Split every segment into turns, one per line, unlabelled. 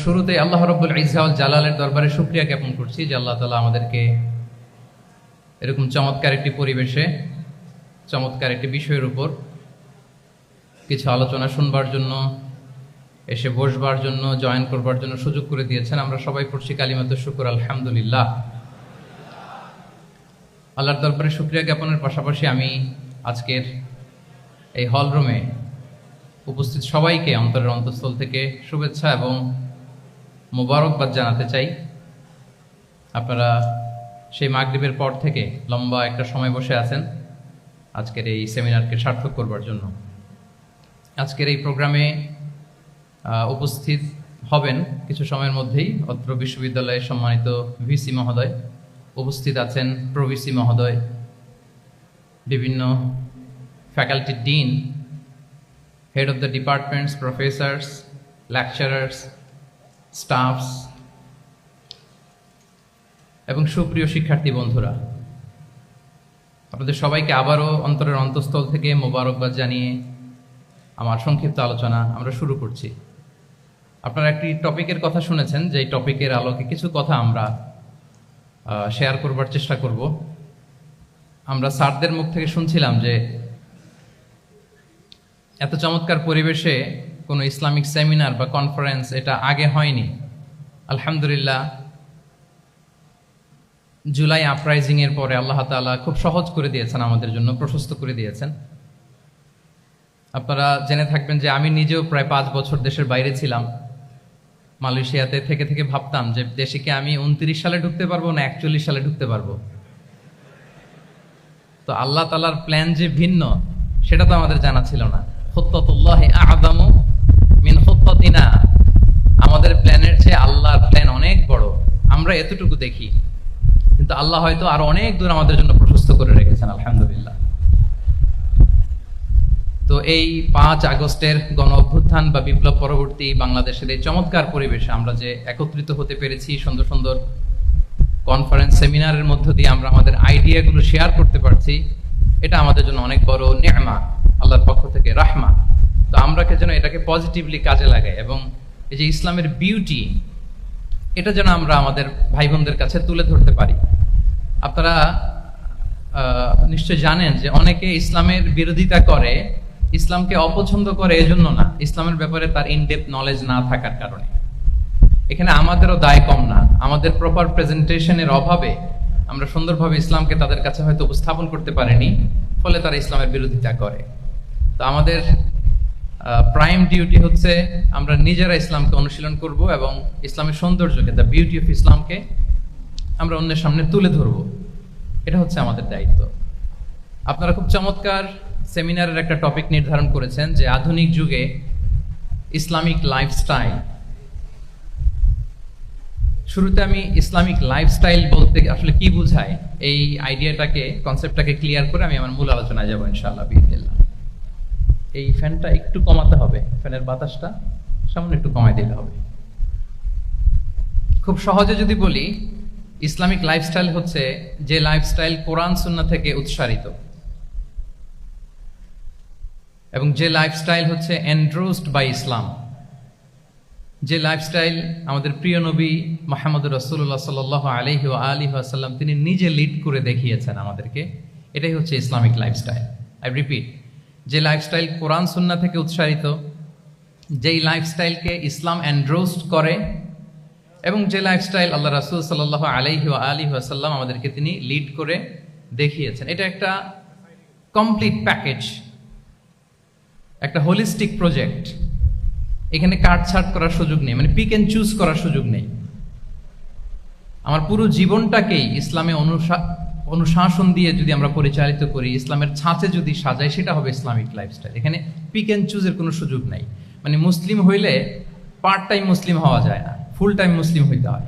শুরুতে আল্লাহ রাব্বুল ইজ্জা ওয়াল জালালের দরবারে শুকরিয়া জ্ঞাপন করছি যে আল্লাহ তাআলা আমাদেরকে এরকম চমৎকার একটি পরিবেশে চমৎকার একটি বিষয়ের উপর কিছু আলোচনা শুনবার জন্য, এসে বসবার জন্য, জয়েন করবার জন্য সুযোগ করে দিয়েছেন। আমরা সবাই পড়ছি কালিমাতুশ শুকর, আলহামদুলিল্লাহ। আল্লাহর দরবারে শুকরিয়া জ্ঞাপনের পাশাপাশি আমি আজকের এই হল রুমে উপস্থিত সবাইকে অন্তরের অন্তঃস্থল থেকে শুভেচ্ছা এবং মোবারকবাদ জানাতে চাই। আপনারা সেই মাগরিবের পর থেকে লম্বা একটা সময় বসে আছেন আজকের এই সেমিনারকে সার্থক করবার জন্য। আজকের এই প্রোগ্রামে উপস্থিত হবেন কিছু সময়ের মধ্যেই অত্র বিশ্ববিদ্যালয়ের সম্মানিত ভিসি মহোদয়, উপস্থিত আছেন প্রভিসি মহোদয়, বিভিন্ন faculty dean, head of the departments, professors, lecturers, stuffs এবং সুপ্রিয় শিক্ষার্থী বন্ধুরা, আপনাদের সবাইকে আবারও অন্তরের অন্তঃস্থল থেকে মোবারকবাদ জানিয়ে আমার সংক্ষিপ্ত আলোচনা আমরা শুরু করছি। আপনারা একটি টপিকের কথা শুনেছেন, যে টপিকের আলোকে কিছু কথা আমরা শেয়ার করবার চেষ্টা করব। আমরা স্যারদের মুখ থেকে শুনছিলাম যে এত চমৎকার পরিবেশে কোনো ইসলামিক সেমিনার বা কনফারেন্স এটা আগে হয়নি। আলহামদুলিল্লাহ, জুলাই আপরাইজিং এর পরে আল্লাহ তাআলা খুব সহজ করে দিয়েছেন, আমাদের জন্য প্রশস্ত করে দিয়েছেন। আপনারা জেনে থাকবেন যে আমি নিজেও প্রায় 5 বছর দেশের বাইরে ছিলাম। মালয়েশিয়াতে থেকে থেকে ভাবতাম যে দেশে কি আমি 29 সালে ঢুকতে পারবো না 41 সালে ঢুকতে পারবো। তো আল্লাহ তাআলার প্ল্যান যে ভিন্ন সেটা তো আমাদের জানা ছিল না। খুত্তাতুল্লাহি আ'যামু মিন খুত্তাতিনা, আমাদের প্ল্যানের চেয়ে আল্লাহর প্ল্যান অনেক বড়। আমরা এতটুকু দেখি, কিন্তু আল্লাহ হয়তো আরো অনেক দূর আমাদের জন্য প্রশস্ত করে রেখেছেন। আলহামদুলিল্লাহ। তো এই 5 আগস্টের গণ অভ্যুত্থান বা বিপ্লব পরবর্তী বাংলাদেশের এই চমৎকার পরিবেশে আমরা যে একত্রিত হতে পেরেছি, সুন্দর সুন্দর কনফারেন্স সেমিনারের মধ্য দিয়ে আমরা আমাদের আইডিয়াগুলো শেয়ার করতে পারছি, এটা আমাদের জন্য অনেক বড় নেয়ামা, আল্লাহর পক্ষ থেকে রাহমা। তো আমরা যেন এটাকে পজিটিভলি কাজে লাগাই এবং এই যে ইসলামের বিউটি, এটা যেন আমরা আমাদের ভাই বোনদের কাছে তুলে ধরতে পারি। আপনারা নিশ্চয় জানেন যে অনেকে ইসলামের বিরোধিতা করে, ইসলামকে অপছন্দ করে এজন্য না, ইসলামের ব্যাপারে তার ইনডেপথ নলেজ না থাকার কারণে। এখানে আমাদেরও দায় কম না, আমাদের প্রপার প্রেজেন্টেশনের অভাবে আমরা সুন্দরভাবে ইসলামকে তাদের কাছে হয়তো উপস্থাপন করতে পারিনি, ফলে তারা ইসলামের বিরোধিতা করে। তো আমাদের প্রাইম ডিউটি হচ্ছে আমরা নিজেরা ইসলামকে অনুশীলন করব এবং ইসলামের সৌন্দর্যকে, দ্য বিউটি অফ ইসলামকে আমরা অন্যের সামনে তুলে ধরব। এটা হচ্ছে আমাদের দায়িত্ব। আপনারা খুব চমৎকার সেমিনারের একটা টপিক নির্ধারণ করেছেন যে আধুনিক যুগে ইসলামিক লাইফস্টাইল। শুরুতে আমি ইসলামিক লাইফস্টাইল বলতে আসলে কি বোঝায় এই আইডিয়াটাকে, কনসেপ্টটাকে ক্লিয়ার করে আমি আমার মূল আলোচনায় যাব ইনশাআল্লাহ বিইজনিল্লাহ। এই ফ্যানটা একটু কমাতে হবে, ফ্যানের বাতাসটা সামান্য একটু কমাই দিলে হবে। খুব সহজে যদি বলি, ইসলামিক লাইফস্টাইল হচ্ছে যে লাইফস্টাইল কোরআন সুন্নাহ থেকে উৎসারিত এবং যে লাইফস্টাইল হচ্ছে এন্ডোর্সড বাই ইসলাম, যে লাইফস্টাইল আমাদের প্রিয় নবী মুহাম্মদুর রাসূলুল্লাহ সাল্লাল্লাহু আলাইহি ওয়া আলিহি ওয়াসাল্লাম তিনি নিজে লিড করে দেখিয়েছেন আমাদেরকে, এটাই হচ্ছে ইসলামিক লাইফস্টাইল। আই রিপিট, যে লাইফস্টাইল কোরআন সুন্নাহ থেকে উৎসারিত, যেই লাইফস্টাইলকে ইসলাম এন্ডোর্সড করে এবং যে লাইফস্টাইল আল্লাহ রাসূল সাল্লাল্লাহু আলাইহি ওয়া আলিহি ওয়াসাল্লাম আমাদেরকে তিনি লিড করে দেখিয়েছেন, এটা একটা কমপ্লিট প্যাকেজ, একটা হোলিস্টিক প্রজেক্ট। এখানে কাটছাট করার সুযোগ নেই, মানে পিক এন্ড চুজ করার সুযোগ নেই। আমার পুরো জীবনটাকেই ইসলামে অনুশাসন দিয়ে যদি আমরা পরিচালিত করি, ইসলামের ছাঁচে যদি সাজাই, সেটা হবে ইসলামিক লাইফস্টাইল। এখানে পিক এন্ড চুজের কোনো সুযোগ নাই। মানে মুসলিম হইলে পার্ট টাইম মুসলিম হওয়া যায় না, ফুল টাইম মুসলিম হইতে হয়।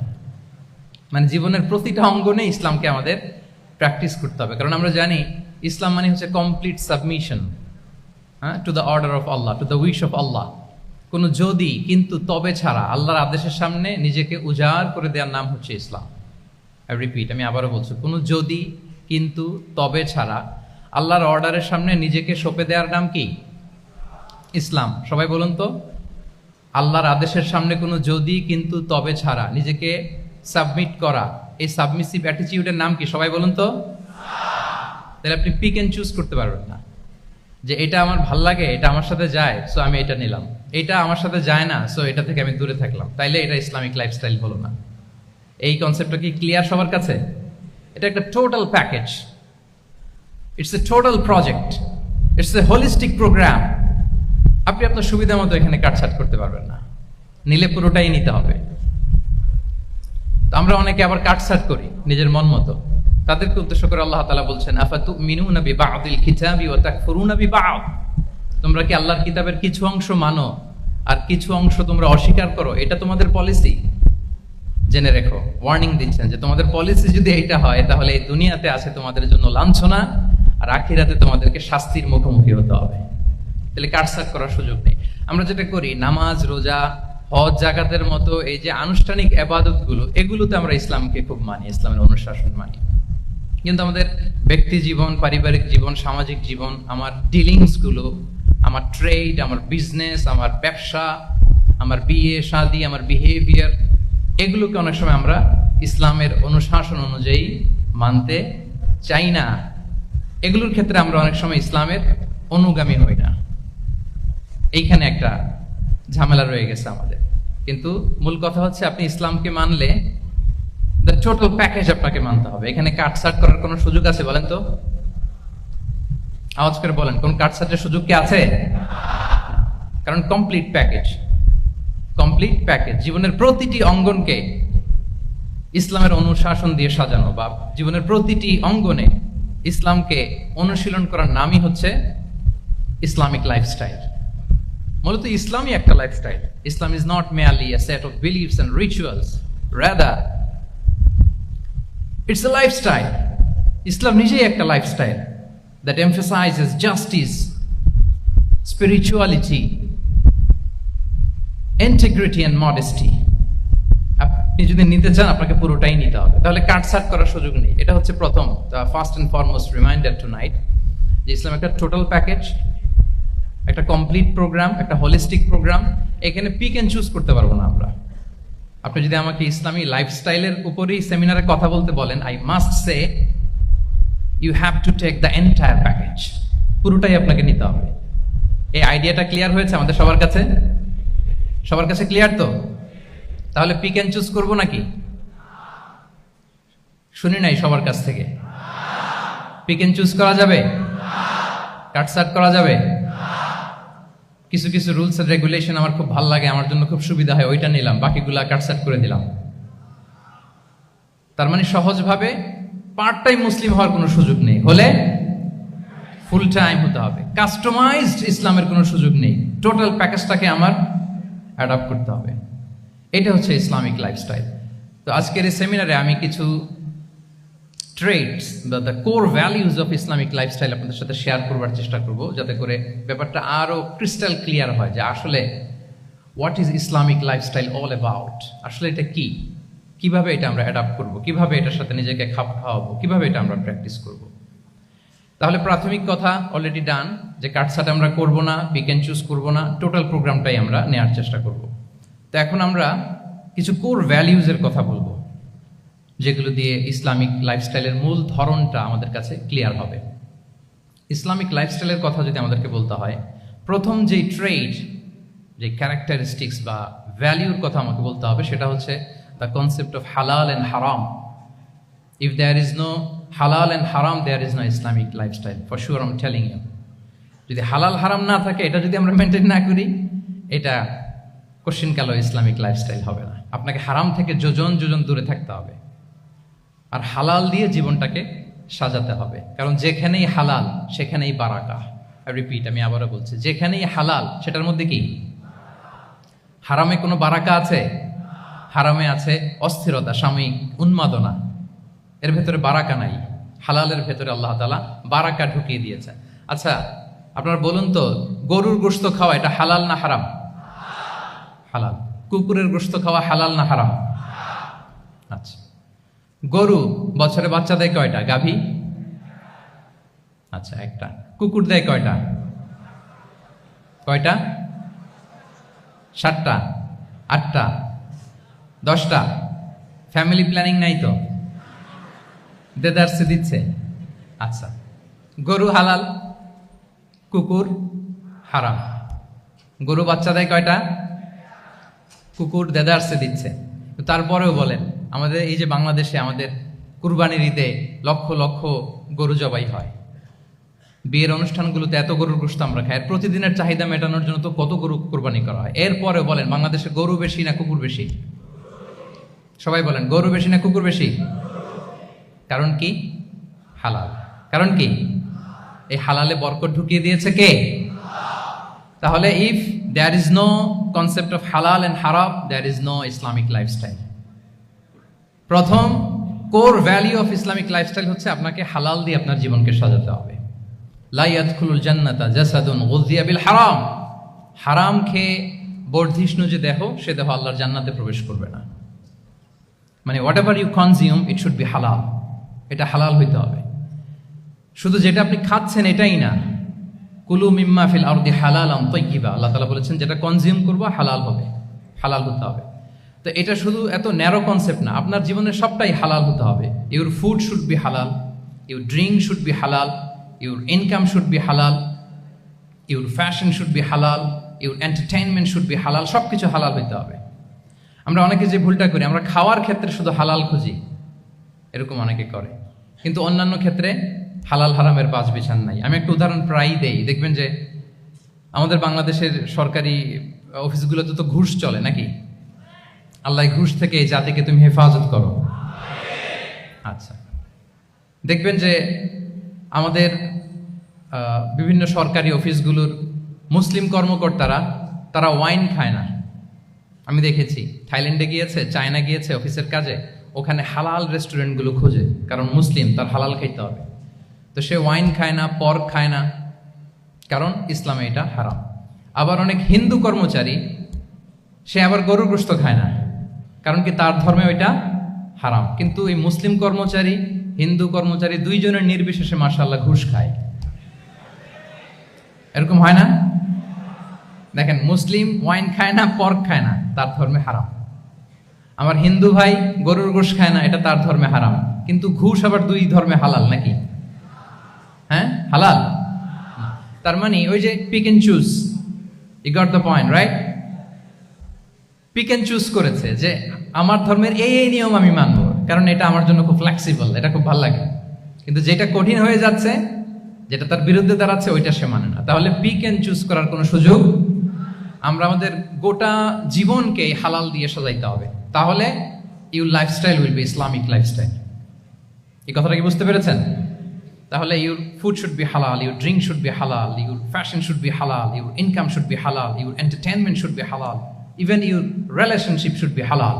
মানে জীবনের প্রতিটা অঙ্গনে ইসলামকে আমাদের প্র্যাকটিস করতে হবে, কারণ আমরা জানি ইসলাম মানে হচ্ছে complete submission to the order of Allah, to the wish of Allah. কোনো যদি, কিন্তু, তবে ছাড়া আল্লাহর আদেশের সামনে নিজেকে উজাড় করে দেওয়ার নাম হচ্ছে ইসলাম। আই রিপিট, আমি আবারও বলছি, কোনো যদি, কিন্তু, তবে ছাড়া আল্লাহর অর্ডারের সামনে নিজেকে সঁপে দেওয়ার নাম কি? ইসলাম। সবাই বলুন তো, আল্লাহর আদেশের সামনে কোনো যদি কিন্তু তবে ছাড়া নিজেকে সাবমিট করা, এই সাবমিসিভ অ্যাটিটিউডের নাম কি সবাই বলুন তো? তাহলে আপনি পিক এন্ড চুজ করতে পারবেন না যে এটা আমার ভাল লাগে, এটা আমার সাথে যায়, সো আমি এটা নিলাম, এটা আমার সাথে যায় না, সো এটা থেকে আমি দূরে থাকলাম, তাইলে এটা ইসলামিক লাইফস্টাইল হলো না। এই কনসেপ্টটা কি ক্লিয়ার সবার কাছে? এটা একটা total package, it's a total project, it's a holistic programme. আপনি আপনার সুবিধা মতো এখানে কাটছাট করতে পারবেন না, নিলে পুরোটাই নিতে হবে। তো আমরা অনেকে আবার কাটছাট করি নিজের মন মতো, তাদেরকে উদ্দেশ্য করে আল্লাহ তাআলা বলছেন আফাতুমিনুনা বিবাদিল কিতাবি ওয়া তাকফুরুনা বিবাদ, তোমরা কি আল্লাহর কিতাবের কিছু অংশ মানো আর কিছু অংশ তোমরা অস্বীকার করো, এটা তোমাদের পলিসি? জেনে রেখো, ওয়ার্নিং দিচ্ছেন যে তোমাদের পলিসি যদি এটা হয় তাহলে এই দুনিয়াতে আছে তোমাদের জন্য লাঞ্ছনা, আর আখিরাতে তোমাদেরকে শাস্তির মুখোমুখি হতে হবে। তাহলে কাটছাট করার সুযোগ নেই। আমরা যেটা করি, নামাজ, রোজা, হজ, জাকাতের মতো এই যে আনুষ্ঠানিক ইবাদত গুলো, এগুলোতে আমরা ইসলামকে খুব মানি, ইসলামের অনুশাসন মানি। কিন্তু আমাদের ব্যক্তি জীবন, পারিবারিক জীবন, সামাজিক জীবন, আমার ডিলিংস গুলো, আমার ট্রেড, আমার বিজনেস, আমার ব্যবসা, আমার বিয়ে শাদী, আমার বিহেভিয়ার, এগুলোকে অনেক সময় আমরা ইসলামের অনুশাসন অনুযায়ী মানতে চাই না। এগুলোর ক্ষেত্রে আমরা অনেক সময় ইসলামের অনুগামী হই না। এইখানে একটা ঝামেলা রয়ে গেছে আমাদের। কিন্তু মূল কথা হচ্ছে, আপনি ইসলামকে মানলে দ্য টোটাল প্যাকেজ আপনাকে মানতে হবে। এখানে কাটছাট করার কোনো সুযোগ আছে বলেন তো? আওয়াজ করে বলেন, কোন কাটছাটের সুযোগ কি আছে? কারণ কমপ্লিট প্যাকেজ, কমপ্লিট প্যাকেজ। জীবনের প্রতিটি অঙ্গনকে ইসলামের অনুশাসন দিয়ে সাজানো, বা জীবনের প্রতিটি অঙ্গনে ইসলামকে অনুশীলন করার নামই হচ্ছে ইসলামিক লাইফস্টাইল। মূলত ইসলামই একটা lifestyle. Islam is not merely a set of beliefs and rituals, rather it's a lifestyle. ইসলাম নিজেই একটা lifestyle that emphasizes justice, spirituality, integrity and modesty. আপনি যদি নিতে চান আপনাকে পুরোটাই নিতে হবে, তাহলে কাটছাট করার সুযোগ নেই। এটা হচ্ছে প্রথম, first and foremost reminder tonight, যে ইসলাম একটা টোটাল প্যাকেজ, একটা কমপ্লিট প্রোগ্রাম, একটা হোলিস্টিক প্রোগ্রাম। এখানে পিক এন্ড চুজ করতে পারবো না আমরা। আপনি যদি আমাকে ইসলামী লাইফস্টাইলের উপরেই সেমিনারে কথা বলতে বলেন, I must say you have to take the entire package, পুরোটাই আপনাকে নিতে হবে। এই আইডিয়াটা ক্লিয়ার হয়েছে আমাদের সবার কাছে? সবার কাছে ক্লিয়ার তো? তাহলে পিক এন্ড চুজ করবো নাকি? শুনি নাই সবার কাছ থেকে। পিক এন্ড চুজ করা যাবে? কাটছাট করা যাবে? কিছু কিছু রুলস এন্ড রেগুলেশন আমার খুব ভালো লাগে, আমার জন্য খুব সুবিধা হয়, ওইটা নিলাম, বাকিগুলা কাটছাট করে দিলাম। তার মানে সহজভাবে পার্ট টাইম মুসলিম হওয়ার কোনো সুযোগ নেই, হলে ফুল টাইম হতে হবে। কাস্টমাইজড ইসলামের কোনো সুযোগ নেই, টোটাল প্যাকেজটাকে আমার অ্যাডাপ্ট করতে হবে। এটা হচ্ছে ইসলামিক লাইফস্টাইল। তো আজকের এই সেমিনারে আমি কিছু ট্রেটস বা the core values of Islamic lifestyle আপনাদের সাথে শেয়ার করবার চেষ্টা করব, যাতে করে ব্যাপারটা আরো ক্রিস্টাল ক্লিয়ার হয় যে আসলে what is Islamic lifestyle all about. আসলে এটা কি, কিভাবে এটা আমরা অ্যাডাপ্ট করব, কিভাবে এটার সাথে নিজেকে খাপ খাওয়াবো, কিভাবে এটা আমরা প্র্যাকটিস করব। তাহলে প্রাথমিক কথা অলরেডি ডান, যে কাটছাট আমরা করব না, পিক এন্ড চুজ করব না, টোটাল প্রোগ্রামটাই আমরা নেওয়ার চেষ্টা করব। তো এখন আমরা কিছু কোর ভ্যালিউজের কথা বলবো, যেগুলো দিয়ে ইসলামিক লাইফস্টাইলের মূল ধরনটা আমাদের কাছে ক্লিয়ার হবে। ইসলামিক লাইফস্টাইলের কথা যদি আমাদেরকে বলতে হয়, প্রথম যেই ট্রেড, যে ক্যারেক্টারিস্টিক্স বা ভ্যালিউর কথা আমাকে বলতে হবে, সেটা হচ্ছে দ্য কনসেপ্ট অফ হালাল অ্যান্ড হারাম। ইফ দেয়ার ইজ নো হালাল অ্যান্ড হারাম, there is no Islamic lifestyle, for sure I am telling you. যদি হালাল হারাম না থাকে, এটা যদি আমরা মেনটেন না করি, এটা কোশ্চিন কালো ইসলামিক লাইফস্টাইল হবে না। আপনাকে হারাম থেকে যোজন যোজন দূরে থাকতে হবে, আর হালাল দিয়ে জীবনটাকে সাজাতে হবে। কারণ যেখানেই হালাল সেখানেই বারাকা। রিপিট, আমি আবারও বলছি, যেখানেই হালাল সেটার মধ্যে কি? হারামে কোনো বারাকা আছে? হারামে আছে অস্থিরতা, সাময়িক উন্মাদনা, এর ভেতরে বারাকা নাই। হালালের ভেতরে আল্লাহ তাআলা বারাকা ঢুকিয়ে দিয়েছে। আচ্ছা আপনারা বলুন তো, গরুর গোশত খাওয়া এটা হালাল না হারাম? হালাল। কুকুরের গোশত খাওয়া হালাল না হারাম? আচ্ছা, গরু বছরে বাচ্চা দেয় কয়টা? গাভী? আচ্ছা একটা। কুকুর দেয় কয়টা? কয়টা? 7টা, 8টা, 10টা? ফ্যামিলি প্ল্যানিং নাই তো? দেদারসে দিচ্ছে। আচ্ছা, গরু হালাল, কুকুর হারাম। গরু বাচ্চা দেয় কয়টা? কুকুর দেদারসে দিচ্ছে। তারপরেও বলেন, আমাদের এই যে বাংলাদেশে আমাদের কুরবানির ঈদে লক্ষ লক্ষ গরু জবাই হয়, বিয়ের অনুষ্ঠানগুলোতে এত গরুর গোশত আমরা খাই, আর প্রতিদিনের চাহিদা মেটানোর জন্য তো কত গরু কোরবানি করা হয়। এরপরে বলেন, বাংলাদেশে গরু বেশি না কুকুর বেশি? সবাই বলেন, গরু বেশি না কুকুর বেশি? কারণ কি? হালাল। কারণ কি? এই হালালে বরকত ঢুকিয়ে দিয়েছে কে? তাহলে if there is no concept of halal and haram, there is no Islamic lifestyle. প্রথম core value of Islamic lifestyle হচ্ছে আপনাকে হালাল দিয়ে আপনার জীবনকে সাজাতে হবে। লা ইয়াদখুলুল জান্নাতা জাসাদুন গুযিয়া বিল হারাম। হারাম খেয়ে বর্ধিষ্ণু যে দেহ, সে দেহ আল্লাহর জান্নাতে প্রবেশ করবে না। মানে whatever you consume, it should be হালাল। এটা হালাল হইতে হবে। শুধু যেটা আপনি খাচ্ছেন এটাই না, কুলু মিম্মা ফিল আরদি হালালান তাইয়্যিবা, আল্লাহ তাআলা বলেছেন যেটা কনজিউম করবো হালাল হবে, হালাল হতে হবে। তো এটা শুধু এত ন্যারো কনসেপ্ট না, আপনার জীবনের সবটাই হালাল হতে হবে। ইউর ফুড শুড বি হালাল, ইউর ড্রিঙ্ক শুড বি হালাল, ইউর ইনকাম শুড বি হালাল, ইউর ফ্যাশন শুড বি হালাল, ইউর এন্টারটেইনমেন্ট শুড বি হালাল। সবকিছু হালাল হইতে হবে। আমরা অনেকে যে ভুলটা করি, আমরা খাওয়ার ক্ষেত্রে শুধু হালাল খুঁজি, এরকম অনেকে করে, কিন্তু অন্যান্য ক্ষেত্রে হালাল হারামের বাজ বিছান নাই। আমি একটা উদাহরণ প্রায়ই দেই, দেখবেন যে আমাদের বাংলাদেশের সরকারি অফিসগুলোতে তো ঘুষ চলে নাকি? আল্লাহ ঘুষ থেকে এই জাতিকে তুমি হেফাজত করো। আচ্ছা, দেখবেন যে আমাদের বিভিন্ন সরকারি অফিসগুলোর মুসলিম কর্মকর্তারা, তারা ওয়াইন খায় না। আমি দেখেছি, থাইল্যান্ডে গিয়েছে, চায়না গিয়েছে অফিসের কাজে, ওখানে হালাল রেস্টুরেন্টগুলো খোঁজে, কারণ মুসলিম, তার হালাল খাইতে হবে। তো সে ওয়াইন খায় না, পর্ক খায় না, কারণ ইসলামে এটা হারাম। আবার অনেক হিন্দু কর্মচারী, সে আবার গরুর গোশত খায় না, কারণ কি তার ধর্মে ওইটা হারাম। কিন্তু এই মুসলিম কর্মচারী, হিন্দু কর্মচারী দুইজনের নির্বিশেষে মাশাআল্লাহ ঘুষ খায়। এরকম হয় না? দেখেন, মুসলিম ওয়াইন খায় না, পর্ক খায় না, তার ধর্মে হারাম। আমার হিন্দু ভাই গরুর গোশ খায় না, এটা তার ধর্মে হারাম। কিন্তু ঘুষ আবার দুই ধর্মে হালাল নাকি? হ্যাঁ, হালাল। তার মানে ওই যে pick and choose, you got the point, right? Pick and choose করেছে যে আমার ধর্মের এই নিয়ম আমি মানবো, কারণ এটা আমার জন্য খুব ফ্লেক্সিবল, এটা খুব ভালো লাগে। কিন্তু যেটা কঠিন হয়ে যাচ্ছে, যেটা তার বিরুদ্ধে দাঁড়াচ্ছে, ওইটা সে মানে না। তাহলে পিক এন্ড চুজ করার কোনো সুযোগ। আমরা আমাদের গোটা জীবনকে হালাল দিয়ে সাজাইতে হবে, তাহলে your lifestyle will be Islamic lifestyle. এই কথাটা কি বুঝতে পেরেছেন? তাহলে ইউর ফুড শুড বি হালাল, ইউর ড্রিঙ্ক শুড বি হালাল, ইউর ফ্যাশন শুড বি হালাল, ইউর ইনকাম শুড বি হালাল, ইউর এন্টারটেনমেন্ট শুড বি হালাল, even your relationship should be হালাল।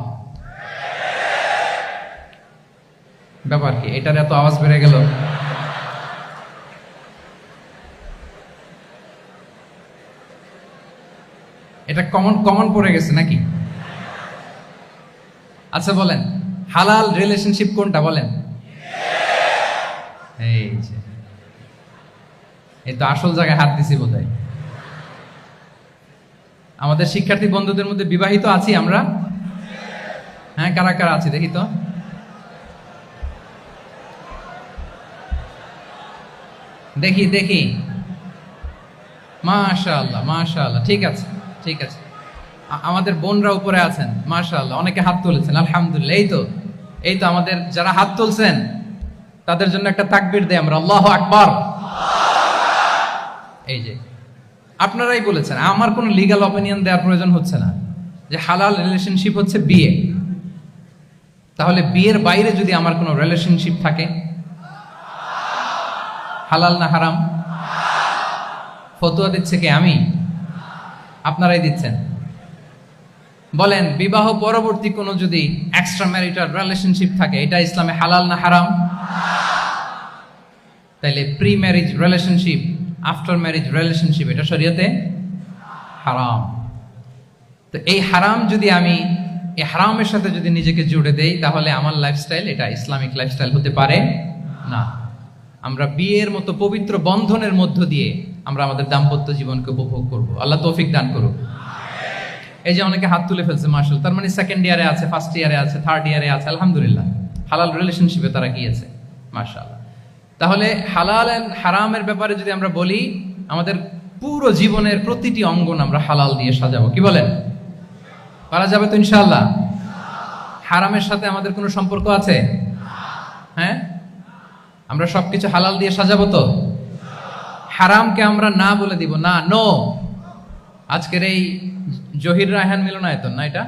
ব্যাপার কি? এটার এত আওয়াজ বেড়ে গেল। এটা কমন পড়ে গেছে নাকি? আচ্ছা বলেন, হালাল রিলেশনশিপ কোনটা বলেন? এই তো আসল জায়গায় হাত দিছি বোধহয়। আমাদের শিক্ষার্থী বন্ধুদের মধ্যে বিবাহিত আছি আমরা? হ্যাঁ, কারা কারা আছি দেখি তো। দেখি দেখি, মাশাআল্লাহ মাশাআল্লাহ, ঠিক আছে ঠিক আছে। আমাদের বোনরা উপরে আছেন, মাশাআল্লাহ, অনেকে হাত তুলেছেন, আলহামদুলিল্লাহ। এই তো আমাদের যারা হাত তুলছেন তাদের জন্য একটা তাকবীর দেই আমরা, আল্লাহু আকবার। এই যে আপনারাই বলেছেন, আমার কোনো লিগ্যাল অপিনিয়ন দেওয়ার প্রয়োজন হচ্ছে না, যে হালাল রিলেশনশিপ হচ্ছে বিয়ে। তাহলে বিয়ের বাইরে যদি আমার কোনো রিলেশনশিপ থাকে, হালাল না হারাম? ফতোয়া দিচ্ছে কে? আমি? আপনারাই দিচ্ছেন। বলেন, বিবাহ পরবর্তী কোনো যদি এক্সট্রা ম্যারিটাল রিলেশনশিপ থাকে, এটা ইসলামে হালাল না হারাম? তাইলে pre marriage relationship, after marriage relationship, এটা শরীয়তে হারাম। তো এই হারাম যদি আমি এই হারামের সাথে যদি নিজেকে জুড়ে দেই, তাহলে আমার লাইফস্টাইল এটা ইসলামিক লাইফস্টাইল হতে পারে না। আমরা বিয়ের মতো পবিত্র বন্ধনের মধ্য দিয়ে আমরা আমাদের দাম্পত্য জীবনকে উপভোগ করব। আল্লাহ তৌফিক দান করুক। এই যে অনেকে হাত তুলে ফেলছে মাশাআল্লাহ, তার মানে সেকেন্ড ইয়ারে আছে, ফার্স্ট ইয়ারে আছে, থার্ড ইয়ারে আছে, আলহামদুলিল্লাহ হালাল রিলেশনশিপে তারা গিয়েছে, মাশাআল্লাহ। তাহলে হালাল এন্ড হারামের ব্যাপারে যদি আমরা বলি, আমাদের পুরো জীবনের প্রতিটি অঙ্গন আমরা হালাল দিয়ে সাজাবো, কি বলেন? পারা যাবে তো ইনশাআল্লাহ? হারামের সাথে আমাদের কোনো সম্পর্ক আছে? হ্যাঁ, আমরা সবকিছু হালাল দিয়ে সাজাবো তো? হারামকে আমরা না বলে দিব না, নো। আজকের এই জহির রায়হান মিলনায়তন না, এটা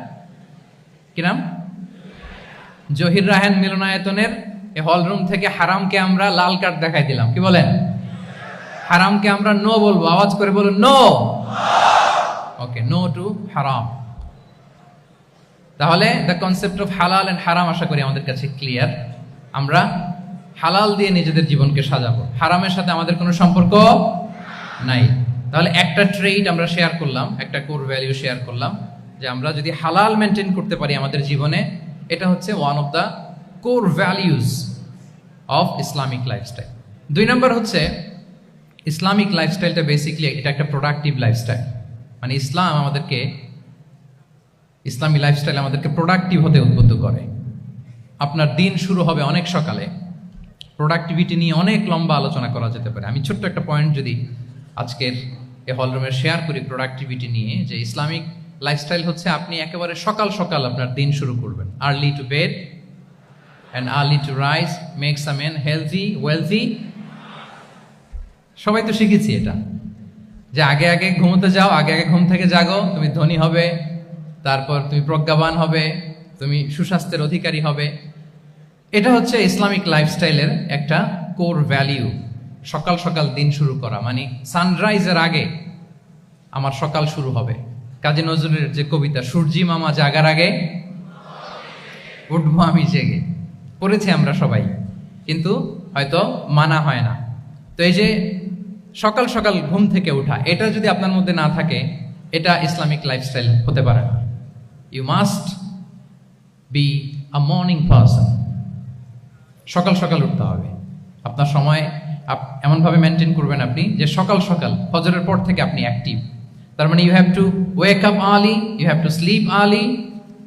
কি নাম? জহির রায়হান মিলনায়তনের এই হলরুম থেকে হারামকে আমরা লাল কার্ড দেখাই দিলাম, কি বলেন? হারামকে আমরা নো বলবো, আওয়াজ করে বলুন নো। ওকে, নো টু হারাম। তাহলে the concept of halal and হারাম আশা করি আমাদের কাছে ক্লিয়ার। আমরা হালাল দিয়ে নিজেদের জীবনকে সাজাবো, হারামের সাথে আমাদের কোনো সম্পর্ক নাই। তাহলে একটা ট্রেড আমরা শেয়ার করলাম, একটা কোর ভ্যালু শেয়ার করলাম, যে আমরা যদি হালাল মেনটেন করতে পারি আমাদের জীবনে, এটা হচ্ছে one of the core values of Islamic lifestyle. 2 নম্বর হচ্ছে ইসলামিক লাইফস্টাইলটা বেসিকলি এটা একটা প্রোডাক্টিভ লাইফস্টাইল। মানে ইসলামী লাইফস্টাইল আমাদেরকে প্রোডাক্টিভ হতে উদ্বুদ্ধ করে। আপনার দিন শুরু হবে অনেক সকালে, প্রোডাক্টিভিটি নিয়ে অনেক লম্বা আলোচনা করা যেতে পারে। আমি ছোট্ট একটা পয়েন্ট যদি আজকের এই হলরুমে শেয়ার করি প্রোডাক্টিভিটি নিয়ে, যে ইসলামিক লাইফস্টাইল হচ্ছে আপনি একেবারে সকাল সকাল আপনার দিন শুরু করবেন। Early to bed and early to rise makes a man healthy wealthy. সবাই তো শিখেছি এটা, যে আগে আগে ঘুমোতে যাও, আগে আগে ঘুম থেকে জাগো, তুমি ধনী হবে, তারপর তুমি প্রজ্ঞাবান হবে, তুমি সুস্বাস্থ্যের অধিকারী হবে। এটা হচ্ছে ইসলামিক লাইফস্টাইলের একটা কোর ভ্যালিউ। সকাল সকাল দিন শুরু করা, মানে সানরাইজের আগে আমার সকাল শুরু হবে। কাজী নজরুলের যে কবিতা, সূর্যি মামা জাগার আগে উঠবো আমি জেগে, পড়েছি আমরা সবাই, কিন্তু হয়তো মানা হয় না। তো এই যে সকাল সকাল ঘুম থেকে ওঠা, এটা যদি আপনার মধ্যে না থাকে, এটা ইসলামিক লাইফস্টাইল হতে পারে না। You must be a morning person. সকাল সকাল উঠতে হবে, আপনার সময় এমনভাবে মেনটেন করবেন আপনি যে সকাল সকাল ফজরের পর থেকে আপনি অ্যাক্টিভ। তার মানে you have to wake up early, you have to sleep early.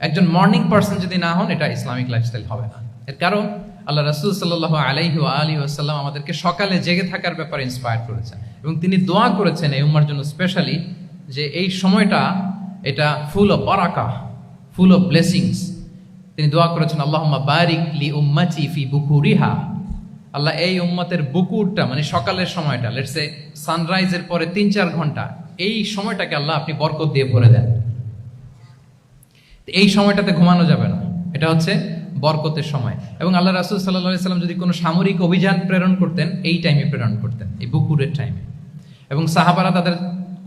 একজন মর্নিং পারসন যদি না হন, এটা ইসলামিক লাইফস্টাইল হবে না। এর কারণ আল্লাহ রাসূল সাল্লাল্লাহু আলাইহি ওয়া আলিহি ওয়াসাল্লাম আমাদেরকে সকালে জেগে থাকার ব্যাপারে ইন্সপায়ার করেছেন, এবং তিনি দোয়া করেছেন এই উম্মার জন্য স্পেশালি, যে এই সময়টা এটা ফুল অফ বারাকা, ফুল অফ ব্লেসিংস। তিনি দোয়া করেছেন, আল্লাহুম্মা বারিক লি উম্মতি ফি বুকুরিহা। আল্লাহ এই উম্মতের বুকুরটা, মানে সকালের সময়টা, লেটস সে সানরাইজের পরে 3-4 ঘন্টা, এই সময়টাকে আল্লাহ আপনি বরকত দিয়ে ভরে দেন। এই সময়টাতে ঘুমানো যাবে না, এটা হচ্ছে বরকতের সময়। এবং আল্লাহ রাসূল সাল্লাল্লাহু আলাইহি সাল্লাম যদি কোনো সামরিক অভিযান প্রেরণ করতেন, এই টাইমে প্রেরণ করতেন, এই বুকুরের টাইমে। এবং সাহাবারা তাদের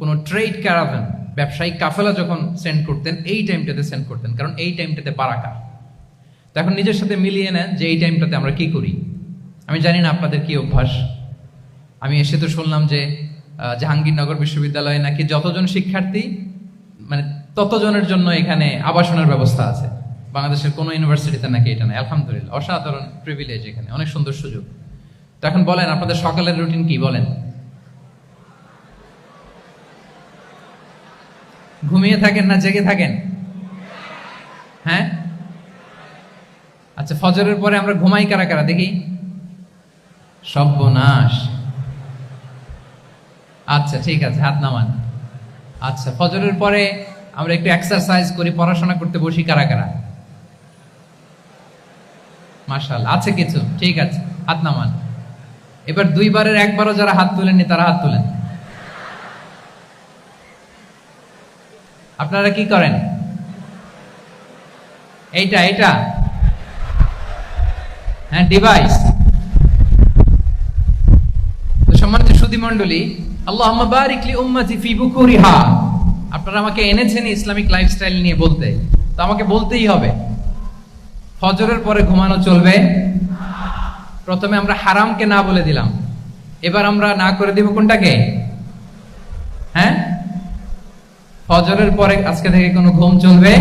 কোনো ট্রেড ক্যারাভান, ব্যবসায়িক কাফেলা যখন সেন্ড করতেন, এই টাইমটাতে সেন্ড করতেন, কারণ এই টাইমটাতে বারাকা। তো এখন নিজের সাথে মিলিয়ে নেন যে এই টাইমটাতে আমরা কি করি। আমি জানি না আপনাদের কি অভ্যাস। আমি এসে তো শুনলাম যে জাহাঙ্গীরনগর বিশ্ববিদ্যালয়ে নাকি যতজন শিক্ষার্থী, মানে ততজনের জন্য এখানে আবাসনের ব্যবস্থা আছে। বাংলাদেশের কোনো ইউনিভার্সিটিতে নাকি এটা নেই। আলহামদুলিল্লাহ, অসাধারণ প্রিভিলেজ, এখানে অনেক সুন্দর সুযোগ। তো এখন বলেন, আপনাদের সকালের রুটিন কি? বলেন, ঘুমিয়ে থাকেন না জেগে থাকেন? হ্যাঁ, আচ্ছা, ফজরের পরে আমরা ঘুমাই কারা কারা দেখি? সর্বনাশ। আচ্ছা ঠিক আছে, হাত নামান। আচ্ছা, ফজরের পরে আমরা একটু এক্সারসাইজ করি, পড়াশোনা করতে বসি কারা কারা? মাশাআল্লাহ, আছে কিছু, ঠিক আছে, হাত নামান। এবার 2 বারের 1 বারও যারা হাত তুলেননি তারা হাত তুলেন। আপনারা কি করেন? এইটা হ্যাঁ, ডিভাইস। তো সম্মানিত সুধী মণ্ডলী, আল্লাহুম্মা বারিক লি উম্মতি ফি বুকুরিহা। আপনারা আমাকে এনেছেন ইসলামিক লাইফস্টাইল নিয়ে বলতে, তো আমাকে বলতেই হবে, ফজরের পরে ঘুমানো চলবে। প্রথমে আমরা হারামকে না বলে দিলাম, এবার আমরা না করে দিব কোনটাকে? হ্যাঁ, ফজরের পরে আজকে থেকে কোনো ঘুম চলবে।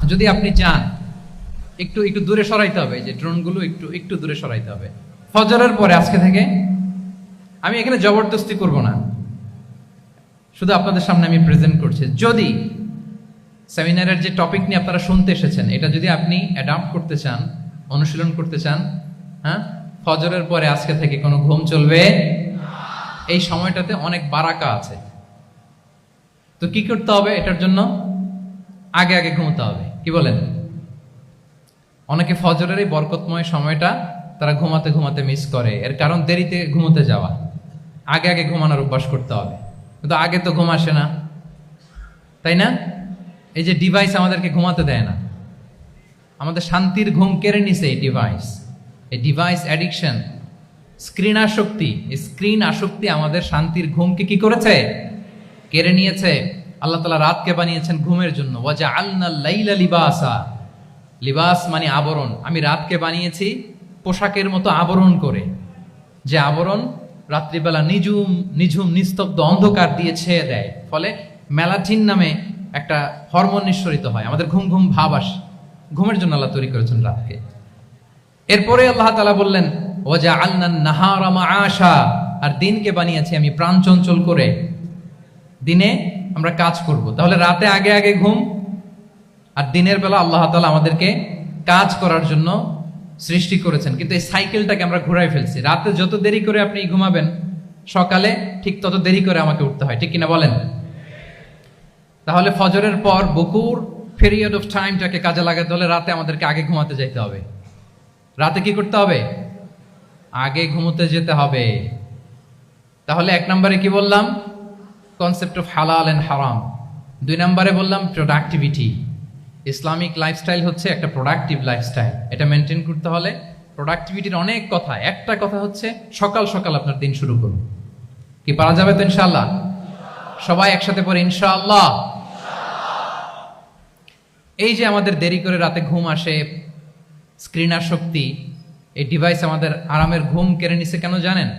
যদি আপনি চান, একটু দূরে সরাইতে হবে, যে ড্রোনগুলো একটু দূরে সরাইতে হবে। ফজরের পরে আজকে থেকে আমি এখানে জবরদস্তি করব না, শুধু আপনাদের সামনে আমি প্রেজেন্ট করছি। যদি সেমিনারের যে টপিক নিয়ে আপনারা শুনতে এসেছেন, এটা যদি আপনি অ্যাডাপ্ট করতে চান, অনুশীলন করতে চান, হ্যাঁ, ফজরের পরে আজকে থেকে কোনো ঘুম চলবে। এই সময়টাতে অনেক বারাকা আছে। তো কি করতে হবে? এটার জন্য আগে আগে ঘুমোতে হবে। কি বলেন? অনেকে ফজরের এই বরকতময় সময়টা তারা ঘুমাতে ঘুমাতে মিস করে। এর কারণ দেরিতে ঘুমোতে যাওয়া। আগে আগে ঘুমানোর অভ্যাস করতে হবে। কিন্তু আগে তো ঘুম আসে না, তাই না? এই যে ডিভাইস আমাদেরকে ঘুমাতে দেয় না, আমাদের শান্তির ঘুম কেড়ে নিছে এই ডিভাইস। এই ডিভাইস অ্যাডিকশন, স্ক্রিন আসক্তি, এই স্ক্রিন আসক্তি আমাদের শান্তির ঘুমকে কি করেছে? কেড়ে নিয়েছে। আল্লাহ তাআলা রাতকে বানিয়েছেন ঘুমের জন্য। ওয়াজআলনাল লাইলা লিবাসা, লিবাস মানে আবরণ। আমি রাতকে বানিয়েছি পোশাকের মতো আবরণ করে, যে আবরণ রাত্রিবেলা নিঝুম নিঝুম নিস্তব্ধ অন্ধকার দিয়ে ছেয়ে দেয়। ফলে মেলাটিন নামে একটা হরমোন নিঃসরিত হয়, আমাদের ঘুম ঘুম ভাব আসে। ঘুমের জন্য আল্লাহ তৈরি করেছেন রাতকে। এরপরে আল্লাহ তাআলা বললেন ওয়াজআলনান নাহারা মাআশা, আর দিনকে বানিয়েছি আমি প্রাণ চঞ্চল করে। দিনে আমরা কাজ করব, তাহলে রাতে আগে আগে ঘুম, আর দিনের বেলা আল্লাহ তাআলা আমাদেরকে কাজ করার জন্য সৃষ্টি করেছেন। কিন্তু এই সাইকেলটাকে আমরা ঘুরাই ফেলছি। রাতে যত দেরি করে আপনি ঘুমাবেন, সকালে ঠিক তত দেরি করে আমাকে উঠতে হয়। ঠিক কিনা বলেন? তাহলে ফজরের পর বকুর পিরিয়ড অফ টাইমটাকে কাজে লাগাতে হলে রাতে আমাদেরকে আগে ঘুমাতে যেতে হবে। রাতে কি করতে হবে? আগে ঘুমোতে যেতে হবে। তাহলে এক নম্বরে কি বললাম? কনসেপ্ট অফ হালাল এন্ড হারাম। 2 নম্বরে বললাম প্রোডাক্টিভিটি। ইসলামিক লাইফস্টাইল হচ্ছে একটা প্রোডাক্টিভ লাইফস্টাইল। এটা মেনটেন করতে হলে প্রোডাক্টিভিটির অনেক কথা। একটা কথা হচ্ছে সকাল সকাল আপনার দিন শুরু করুন। কি পারা যাবে তো ইনশাআল্লাহ? সবাই একসাথে পড়ে ইনশাআল্লাহ। এই যে আমাদের দেরি করে রাতে ঘুম আসে, স্ক্রিন আসক্তি, এই ডিভাইস আমাদের আরামের ঘুম কেড়ে নিছে কেন জানেন?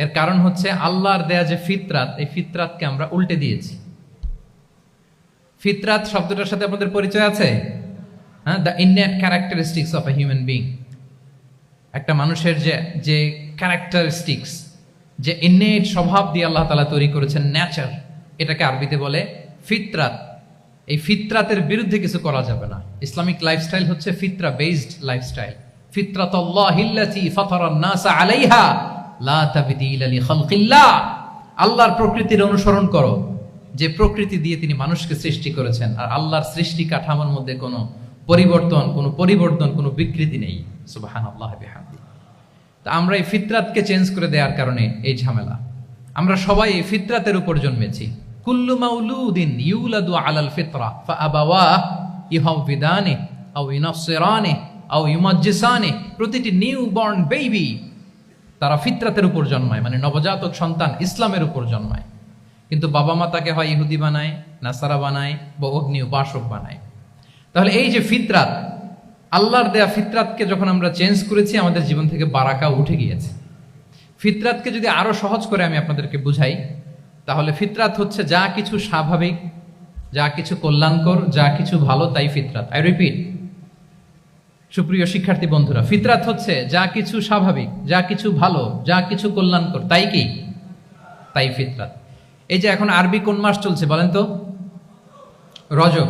এর কারণ হচ্ছে আল্লাহর দেয়া যে ফিতরাত, এই ফিতরাতকে আমরা উল্টে দিয়েছি। ফিতরাত শব্দটার সাথে আপনাদের পরিচয় আছে? হ্যাঁ, the innate characteristics of a human being. একটা মানুষের যে ক্যারেক্টারিস্টিক্স, যে ইননেট স্বভাব দিয়ে আল্লাহ তাআলা তৈরি করেছেন, নেচার, এটাকে আরবিতে বলে ফিতরাত। এই ফিতরাতের বিরুদ্ধে কিছু করা যাবে না। ইসলামিক লাইফস্টাইল হচ্ছে ফিতরা বেসড লাইফস্টাইল। ফিতরাতাল্লাহিল্লাতী ফাতারান নাসা আলাইহা লা তাবদীলা লিখালকিল্লাহ। আল্লাহর প্রকৃতির অনুসরণ করো, যে প্রকৃতি দিয়ে তিনি মানুষকে সৃষ্টি করেছেন। আর আল্লাহর সৃষ্টি কাঠামোর মধ্যে কোনো পরিবর্তন, কোনো বিকৃতি নেই। সুবহানাল্লাহ বিহামদি। তা আমরা এই ফিতরাতকে চেঞ্জ করে দেওয়ার কারণে এই ঝামেলা। আমরা সবাই এই ফিতরাতের উপর জন্মেছি। কুল্লু মাউলুদিন ইউলাদু আলাল ফিতরা ফাআবাওয়াহু ইউহাউবিদানি আও ইউনাসসিরানি আও ইউমাজ্জিসানি। প্রতিটি নিউ বর্ন বেবি তারা ফিতরাতের উপর জন্মায়, মানে নবজাতক সন্তান ইসলামের উপর জন্মায়। কিন্তু বাবা মা তাকে হয় ইহুদি বানায়, নাসারা বানায়, বা অগ্নি উপাসক বানায়। তাহলে এই যে ফিতরাত, আল্লাহর দেয়া ফিতরাতকে যখন আমরা চেঞ্জ করেছি, আমাদের জীবন থেকে বারাকা উঠে গিয়েছে। ফিতরাতকে যদি আরো সহজ করে আমি আপনাদেরকে বুঝাই, তাহলে ফিতরাত হচ্ছে যা কিছু স্বাভাবিক, যা কিছু কল্যাণকর, যা কিছু ভালো, তাই ফিতরাত। আই রিপিট, সুপ্রিয় শিক্ষার্থী বন্ধুরা, ফিতরাত হচ্ছে যা কিছু স্বাভাবিক, যা কিছু ভালো, যা কিছু কল্যাণকর, তাই কি? তাই ফিতরাত। এই যে এখন আরবি কোন মাস চলছে বলেন তো? রজব।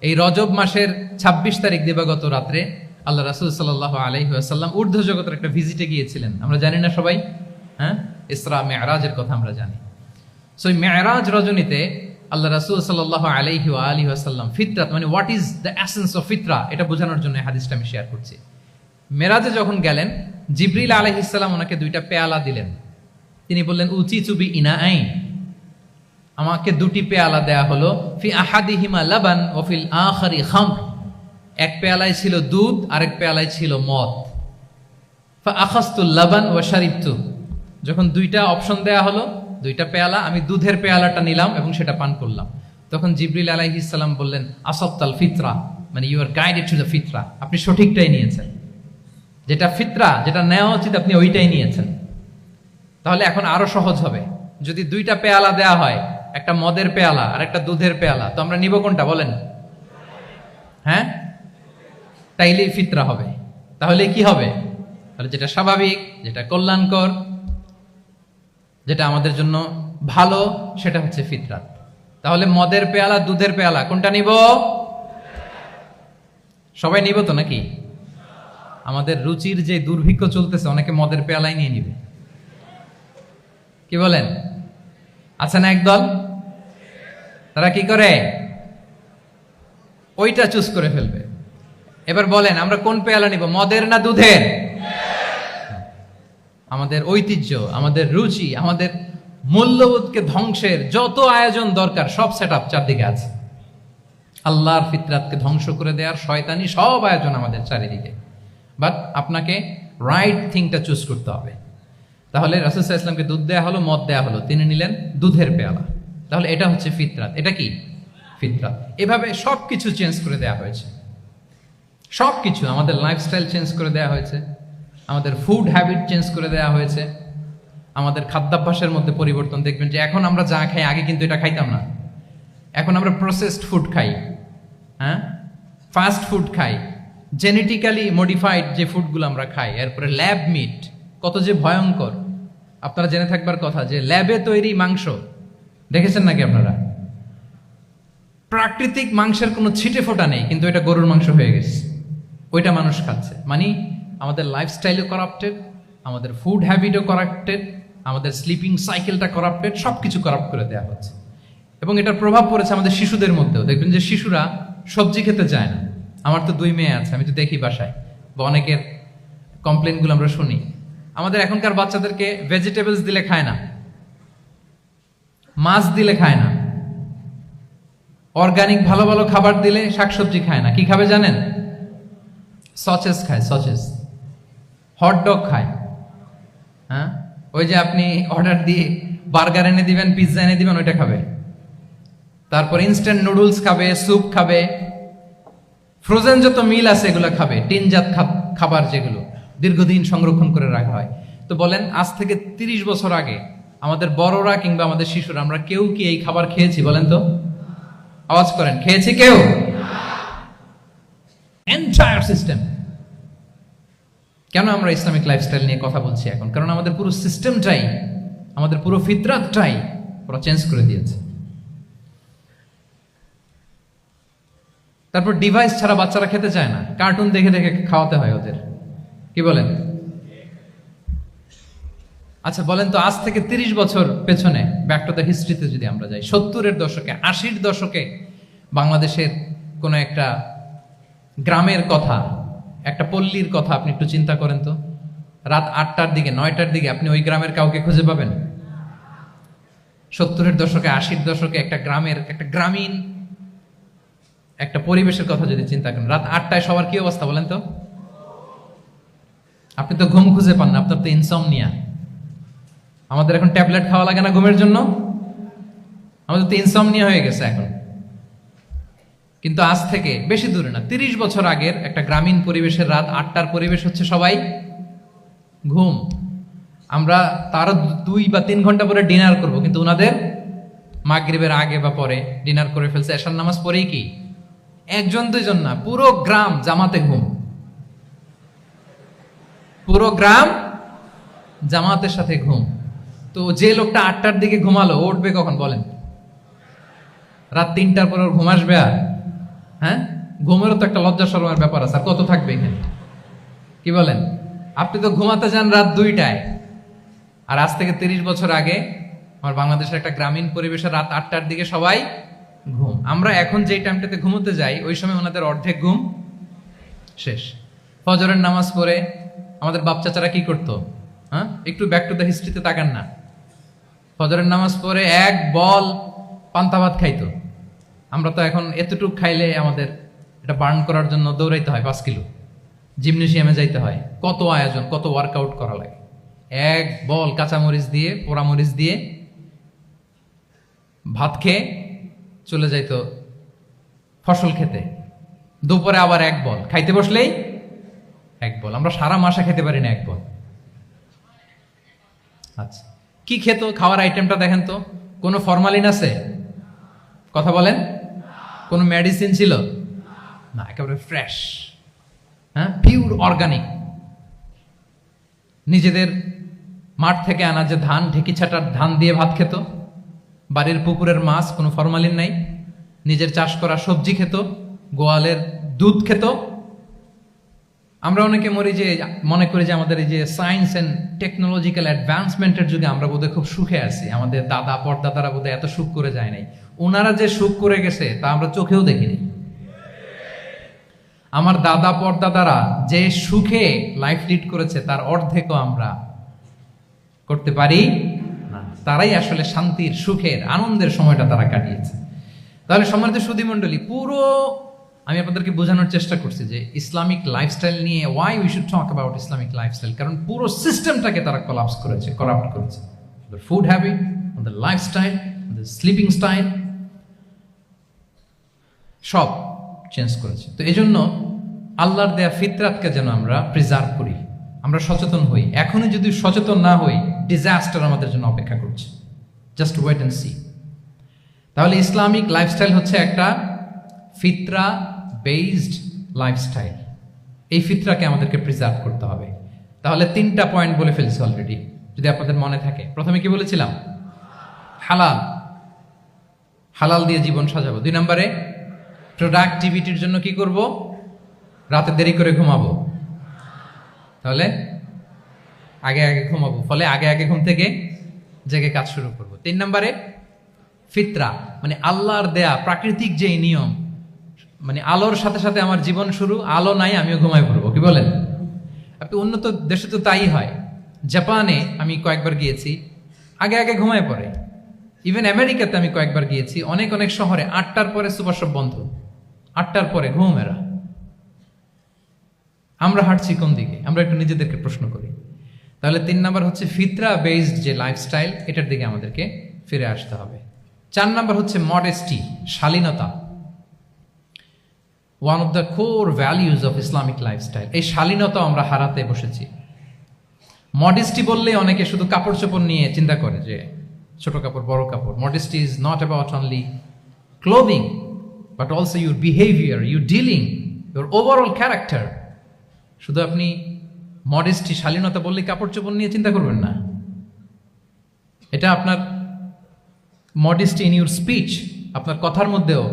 এই রজব মাসের 26 তারিখ দিবাগত রাত্রে আল্লাহ রাসূল সাল্লাল্লাহু আলাইহি ওয়াসাল্লাম ঊর্ধ্ব জগতের একটা ভিজিটে গিয়েছিলেন। আমরা জানি না সবাই? হ্যাঁ, ইসরা মেরাজের কথা আমরা জানি। সো এই মেরাজ রজনীতে আল্লাহ রাসূল সাল্লাল্লাহু আলাইহি ওয়া আলিহি ওয়াসাল্লাম ফিতরাত মানে what is the essence of ফিতরা, এটা বোঝানোর জন্য এই হাদিসটা আমি শেয়ার করছি। মেরাজে যখন গেলেন, জিবরিল আলাইহিস সালাম ওনাকে 2টা পেয়ালা দিলেন। তিনি বললেন উচিতু বি ইনাআইন, আমাকে 2টি পেয়ালা দেয়া হলো। ফি আহাদিহিমা লাবান ওয়া ফিল আখারি খামর। এক পেয়ালায় ছিল দুধ, আরেক পেয়ালায় ছিল মদ। ফা আখাযতু লাবান ওয়া শারিবতু। যখন 2টা অপশন দেয়া হলো, 2টা পেয়ালা, আমি দুধের পেয়ালাটা নিলাম এবং সেটা পান করলাম। তখন জিবরিল আলাইহিস সালাম বললেন আসাবতাল ফিতরা, মানে you are guided to the ফিতরা, আপনি সঠিকটাই নিয়েছেন। যেটা ফিতরা, যেটা নেওয়া উচিত, আপনি ওইটাই নিয়েছেন। তাহলে এখন আরো সহজ হবে। যদি 2টা পেয়ালা দেয়া হয়, একটা মদের পেয়ালা আর একটা দুধের পেয়ালা, তো আমরা নিব কোনটা বলেন? হ্যাঁ, তাইলেই ফিতরা হবে। তাহলে কি হবে? তাহলে যেটা স্বাভাবিক, যেটা কল্যাণকর, যেটা আমাদের জন্য ভালো, সেটা হচ্ছে ফিতরাত। তাহলে মদের পেয়ালা দুধের পেয়ালা কোনটা নিব? সবাই নিব তো নাকি? আমাদের রুচির যে দুর্ভিক্ষ চলতেছে, অনেকে মদের পেয়ালাই নিয়ে নিবে। কি বলেন? আছে না একদল, তারা কি করে? ওইটা চুজ করে ফেলবে। এবার বলেন আমরা কোন পেয়ালা নিব, মদের না দুধের? আমাদের ঐতিহ্য, আমাদের রুচি, আমাদের মূল্যবোধকে ধ্বংসের যত আয়োজন দরকার সব সেট আপ চারদিকে আছে। আল্লাহর ফিতরাতকে ধ্বংস করে দেওয়ার শয়তানি সব আয়োজন আমাদের চারিদিকে। বাট আপনাকে রাইট থিংটা চুজ করতে হবে। তাহলে রাসূল সাল্লাল্লাহু আলাইহি ওয়াসাল্লামকে দুধ দেয়া হলো, মদ দেয়া হলো, তিনি নিলেন দুধের পেয়ালা। তাহলে এটা হচ্ছে ফিতরাত। এটা কি ফিতরাত? এভাবে সবকিছু চেঞ্জ করে দেয়া হয়েছে। সবকিছু, আমাদের লাইফস্টাইল চেঞ্জ করে দেয়া হয়েছে, আমাদের ফুড হ্যাবিট চেঞ্জ করে দেয়া হয়েছে, আমাদের খাদ্যাভ্যাসের মধ্যে পরিবর্তন। দেখবেন যে এখন আমরা যা খাই, আগে কিন্তু এটা খাইতাম না। এখন আমরা প্রসেসড ফুড খাই, হ্যাঁ, ফাস্ট ফুড খাই, জেনেটিক্যালি মডিফাইড যে ফুডগুলো আমরা খাই, এরপরে ল্যাব মিট, কত যে ভয়ঙ্কর। আপনারা জেনে থাকবার কথা যে ল্যাবে তৈরি মাংস দেখেছেন নাকি আপনারা? প্রাকৃতিক মাংসের কোনো ছিটে ফোটা নেই, কিন্তু এটা গরুর মাংস হয়ে গেছে, ওইটা মানুষ খাচ্ছে। মানে আমাদের লাইফস্টাইলও করাপ্টেড, আমাদের ফুড হ্যাবিটও করাপ্টেড, আমাদের স্লিপিং সাইকেলটা করাপ্টেড, সবকিছু করাপ্ট করে দেওয়া হচ্ছে। এবং এটার প্রভাব পড়েছে আমাদের শিশুদের মধ্যেও। দেখবেন যে শিশুরা সবজি খেতে চায় না। আমার তো 2 মেয়ে আছে, আমি তো দেখি বাসায়, বা অনেকের কমপ্লেনগুলো আমরা শুনি। আমাদের এখনকার বাচ্চাদেরকে ভেজিটেবলস দিলে খায় না, মাছ দিলে খায় না, অর্গানিক ভালো ভালো খাবার দিলে শাকসবজি খায় না। কি খাবে জানেন? সচেস খায়, সচেস, হটডগ খায়। হ্যাঁ, ওই যে আপনি অর্ডার দিয়ে বার্গার এনে দিবেন, পিৎজা এনে দিবেন, ওইটা খাবে। তারপর ইনস্ট্যান্ট নুডলস খাবে, স্যুপ খাবে, ফ্রোজেন যত মিল আছে এগুলো খাবে, টিনজাত খাবার যেগুলো দীর্ঘদিন সংরক্ষণ করে রাখা হয়। তো বলেন, আজ থেকে 30 বছর আগে আমাদের বড়রা কিংবা আমাদের শিশুরা, আমরা কেউ কি এই খাবার খেয়েছি? বলেন তো, আওয়াজ করেন, খেয়েছি কেউ? Entire system. কেন আমরা ইসলামিক লাইফস্টাইল নিয়ে কথা বলছি এখন? কারণ আমাদের পুরো সিস্টেমটাই, আমাদের পুরো ফিতরাতটাই ওরা চেঞ্জ করে দিয়েছে। তারপর ডিভাইস ছাড়া বাচ্চারা খেতে চায় না, কার্টুন দেখে দেখে খাওয়াতে হয় ওদের। কি বলেন? আচ্ছা বলেন তো, আজ থেকে 30 বছর পেছনে, ব্যাক টু দ্য হিস্ট্রিতে যদি আমরা যাই, 70-এর দশকে, 80-র দশকে বাংলাদেশের কোন একটা গ্রামের কথা, একটা পল্লীর কথা আপনি একটু চিন্তা করেন তো। রাত 8টার দিকে, 9টার দিকে আপনি ওই গ্রামের কাউকে খুঁজে পাবেন? 70-এর দশকে, 80-র দশকে একটা গ্রামের, একটা গ্রামীণ একটা পরিবেশের কথা যদি চিন্তা করেন, রাত 8টায় সবার কি অবস্থা বলেন তো? আপনি তো ঘুম খুঁজে পান না, আপনার তো ইনসমনিয়া। আমাদের এখন ট্যাবলেট খাওয়া লাগে না ঘুমের জন্য? আমাদের তো ইনসমনিয়া হয়ে গেছে এখন। কিন্তু আজ থেকে বেশি দূরে না, 30 বছর আগের একটা গ্রামীণ পরিবেশের রাত 8টার পরিবেশ হচ্ছে সবাই ঘুম। আমরা তারও 2 বা 3 ঘন্টা পরে ডিনার করব, কিন্তু ওনাদের মাগরিবের আগে বা পরে ডিনার করে ফেলছে, এশার নামাজ পড়েই কি 1-2 জন না, পুরো গ্রাম জামাতে ঘুম। পুরো গ্রাম জামাতের সাথে ঘুম। তো যে লোকটা 8টার দিকে ঘুমালো, উঠবে কখন বলেন? রাত 3টার পর ওর ঘুম আসবে? আর হ্যাঁ, ঘুমেরও তো একটা লজ্জা শরমের ব্যাপার আছে, আর কত থাকবে এখানে? কি বলেন? আপনি তো ঘুমাতে যান রাত 2টায়, আর আজ থেকে 30 বছর আগে আমার বাংলাদেশের একটা গ্রামীণ পরিবেশে রাত 8টার দিকে সবাই ঘুম। আমরা এখন যেই টাইমটাতে ঘুমোতে যাই, ওই সময় ওনাদের অর্ধেক ঘুম শেষ। ফজরের নামাজ পড়ে আমাদের বাপ চাচারা কি করতো? হ্যাঁ, একটু ব্যাক টু দ্য হিস্ট্রিতে তাকান না। ফজরের নামাজ পড়ে এক বল পান্তা ভাত খাইতো। আমরা তো এখন এতটুকু খাইলে আমাদের এটা বার্ন করার জন্য দৌড়াইতে হয় 5 কিলো, জিমনেশিয়ামে যাইতে হয়, কত আয়োজন, কত ওয়ার্কআউট করা লাগে। এক বল কাঁচামরিচ দিয়ে, পোড়ামরিচ দিয়ে ভাত খেয়ে চলে যাইতো ফসল খেতে। দুপুরে আবার এক বল, খাইতে বসলেই এক বল। আমরা সারা মাসে খেতে পারি না এক বল। আচ্ছা, কি খেত? খাওয়ার আইটেমটা দেখেন তো, কোনো ফরমালিন আছে? কথা বলেন। কোনো মেডিসিন ছিল না, একেবারে ফ্রেশ, হ্যাঁ, পিওর অর্গানিক। নিজেদের মাঠ থেকে আনা যে ধান, ঢেকি ছাটার ধান দিয়ে ভাত খেত। বাড়ির পুকুরের মাছ, কোনো ফরমালিন নাই, নিজের চাষ করা সবজি খেত, গোয়ালের দুধ খেত। আমরা অনেকে মনে করি যে আমাদের এই যে সায়েন্স অ্যান্ড টেকনোলজিক্যাল অ্যাডভান্সমেন্টের যুগে আমরা বোধহয় খুব সুখে আছি, আমাদের দাদা পরদাদারা বোধহয় এত সুখ করে যায় নাই। ওনারা যে সুখ করে গেছে তা আমরা চোখেও দেখিনি। আমার দাদা পরদাদারা যে সুখে লাইফ লিড করেছে তার অর্ধেকও আমরা করতে পারি না। তারাই আসলে শান্তির, সুখের, আনন্দের সময়টা তারা কাটিয়েছে। তাহলে সম্মানিত সুধী মণ্ডলী, পুরো আমি আপনাদেরকে বোঝানোর চেষ্টা করছি যে ইসলামিক লাইফস্টাইল নিয়ে why we should talk about Islamic lifestyle, কারণ পুরো সিস্টেমটাকে তারা কলাপস করেছে, করাপ্ট করেছে। Food habit, the lifestyle, the sleeping style, সব চেঞ্জ করেছে। তো এই জন্য আল্লাহর দেয়া ফিতরাতকে যেন আমরা প্রিজার্ভ করি, আমরা সচেতন হই। এখনই যদি সচেতন না হই, ডিজাস্টার আমাদের জন্য অপেক্ষা করছে। Just wait and see. তাহলে ইসলামিক লাইফস্টাইল হচ্ছে একটা ফিতরা বেসড লাইফস্টাইল। এই ফিতরাকে আমাদেরকে প্রিজার্ভ করতে হবে। তাহলে 3টা পয়েন্ট বলে ফেলছি অলরেডি, যদি আপনাদের মনে থাকে। প্রথমে কি বলেছিলাম? হালাল, হালাল দিয়ে জীবন সাজাবো। 2 নম্বরে প্রোডাক্টিভিটির জন্য কি করব? রাতে দেরি করে ঘুমাবো, তাহলে আগে আগে ঘুমাবো, ফলে আগে আগে ঘুম থেকে জেগে কাজ শুরু করব। 3 নম্বরে ফিতরা, মানে আল্লাহর দেয়া প্রাকৃতিক যে নিয়ম, মানে আলোর সাথে সাথে আমার জীবন শুরু, আলো নাই আমিও ঘুমাই পড়বো। কি বলেন? আপনি উন্নত দেশে তো তাই হয়। জাপানে আমি কয়েকবার গিয়েছি, আগে আগে ঘুমায় পড়ে। ইভেন আমেরিকাতে আমি কয়েকবার গিয়েছি, অনেক অনেক শহরে 8টার পরে সুপার শপ বন্ধ, 8টার পরে ঘুম এরা। আমরা হাঁটছি কোন দিকে? আমরা একটু নিজেদেরকে প্রশ্ন করি। তাহলে 3 নাম্বার হচ্ছে ফিতরা বেসড যে লাইফস্টাইল, এটার দিকে আমাদেরকে ফিরে আসতে হবে। 4 নাম্বার হচ্ছে মডেস্টি, শালীনতা। One of the core values of Islamic lifestyle. এই শালীনতা আমরা হারাতে বসেছি। মডেস্টি বললে অনেকে শুধু কাপড় চোপড় নিয়ে চিন্তা করে যে ছোট কাপড়, বড় কাপড়। Modesty is not about only clothing, but also your behaviour, your dealing, your overall character. শুধু আপনি মডেস্টি, শালীনতা বললে কাপড় চোপড় নিয়ে চিন্তা করবেন না। এটা আপনার মডেস্টি ইন ইউর স্পিচ, আপনার কথার মধ্যেও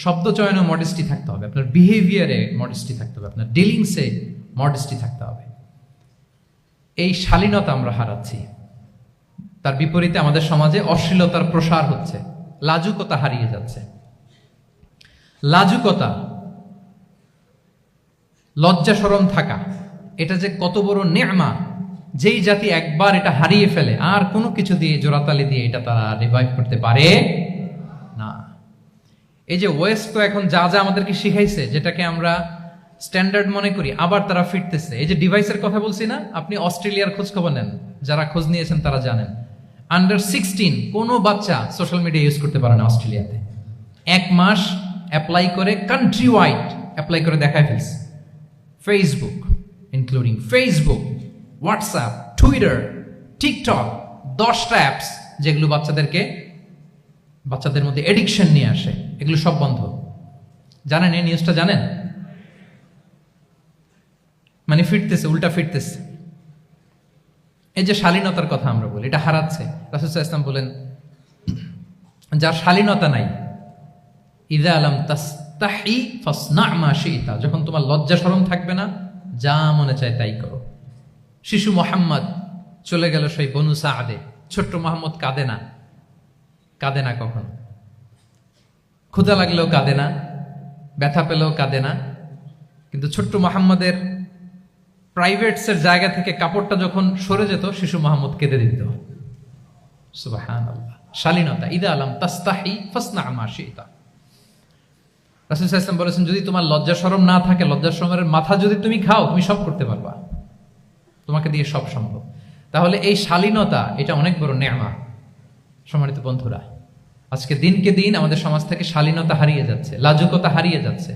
শব্দ চয়নে মডেস্টি থাকতে হবে, আপনার বিহেভিয়ারে মডেস্টি থাকতে হবে, আপনার ডিলিংসে মডেস্টি থাকতে হবে। এই শালীনতা আমরা হারাচ্ছি। তার বিপরীতে আমাদের সমাজে অশ্লীলতার প্রসার হচ্ছে, লাজুকতা হারিয়ে যাচ্ছে। লাজুকতা, লজ্জা শরম থাকা, এটা যে কত বড় নেয়ামা, যেই জাতি একবার এটা হারিয়ে ফেলে আর কোনো কিছু দিয়ে, জোড়াতালি দিয়ে এটা তারা রিভাইভ করতে পারে না। এই যে ওয়েস্ট তো এখন যা যা আমাদেরকে শিখাইছে, যেটাকে আমরা স্ট্যান্ডার্ড মনে করি, আবার তারা ফিরতেছে। এই যে ডিভাইসের কথা বলছি না, আপনি অস্ট্রেলিয়ার খোঁজ খবর নেন, যারা খোঁজ নিয়েছেন তারা জানেন আন্ডার 16 কোনো বাচ্চা সোশ্যাল মিডিয়া ইউজ করতে পারে না অস্ট্রেলিয়াতে। 1 মাস অ্যাপ্লাই করে, কান্ট্রি ওয়াইড অ্যাপ্লাই করে দেখায় ফেলছে। Facebook, including Facebook, WhatsApp, Twitter, TikTok, 10টা অ্যাপস যেগুলো বাচ্চাদের মধ্যে এডিকশন নিয়ে আসে, এগুলো সব বন্ধ। জানেন এই নিউজটা? জানেন? মানে ফিরতেছে, উল্টা ফিরতেছে। এই যে শালীনতার কথা আমরা বলি, এটা হারাচ্ছে। রাসূল সাল্লাল্লাহু আলাইহি ওয়াসাল্লাম বলেন, যার শালীনতা নাই, ইযা লাম তাসতাহি ফাসনা মা শি'তা, যখন তোমার লজ্জা শরম থাকবে না, যা মনে চায় তাই করো। শিশু মোহাম্মদ চলে গেল সেই বনু সাআদে, ছোট্ট মোহাম্মদ কাঁদে না, কাঁদে না কখনো। ক্ষুধা লাগলেও কাঁদে না, ব্যথা পেলেও কাঁদে না। কিন্তু ছোট্ট মোহাম্মদের প্রাইভেটসের জায়গা থেকে কাপড়টা যখন সরে যেত, শিশু মোহাম্মদ কেঁদে দিত। সুবহানাল্লাহ, শালীনতা। ইযা লাম তাসতাহি ফাসনা মা শি'তা। রাসূল সাল্লাল্লাহু আলাইহি ওয়াসাল্লাম বলেছেন, যদি তোমার লজ্জা শরম না থাকে, লজ্জা শরমের মাথা যদি তুমি খাও, তুমি সব করতে পারবা, তোমাকে দিয়ে সব সম্ভব। তাহলে এই শালীনতা, এটা অনেক বড় নেয়ামা। সম্মানিত বন্ধুরা, আজকে দিনকে দিন আমাদের সমাজ থেকে শালীনতা হারিয়ে যাচ্ছে, লাজুকতা হারিয়ে যাচ্ছে।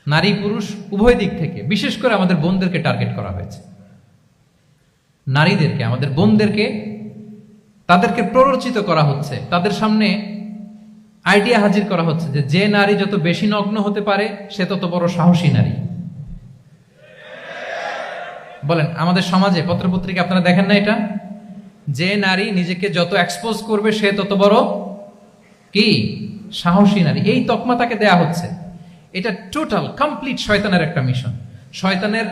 নারী পুরুষ উভয় দিক থেকে, বিশেষ করে আমাদের বোনদেরকে টার্গেট করা হয়েছে। নারীদেরকে, আমাদের বোনদেরকে, তাদেরকে প্ররোচিত করা হচ্ছে, তাদের সামনে আইডিয়া হাজির করা হচ্ছে যে নারী যত বেশি নগ্ন হতে পারে সে তত বড় সাহসী নারী। বলেন, আমাদের সমাজে পত্রপত্রিকা আপনারা দেখেন না এটা, যে নারী নিজেকে যত এক্সপোজ করবে সে তত বড় কি সাহসী নারী, এই তকমা তাকে দেয়া হচ্ছে। এটা টোটাল কমপ্লিট শয়তানের একটা মিশন। শয়তানের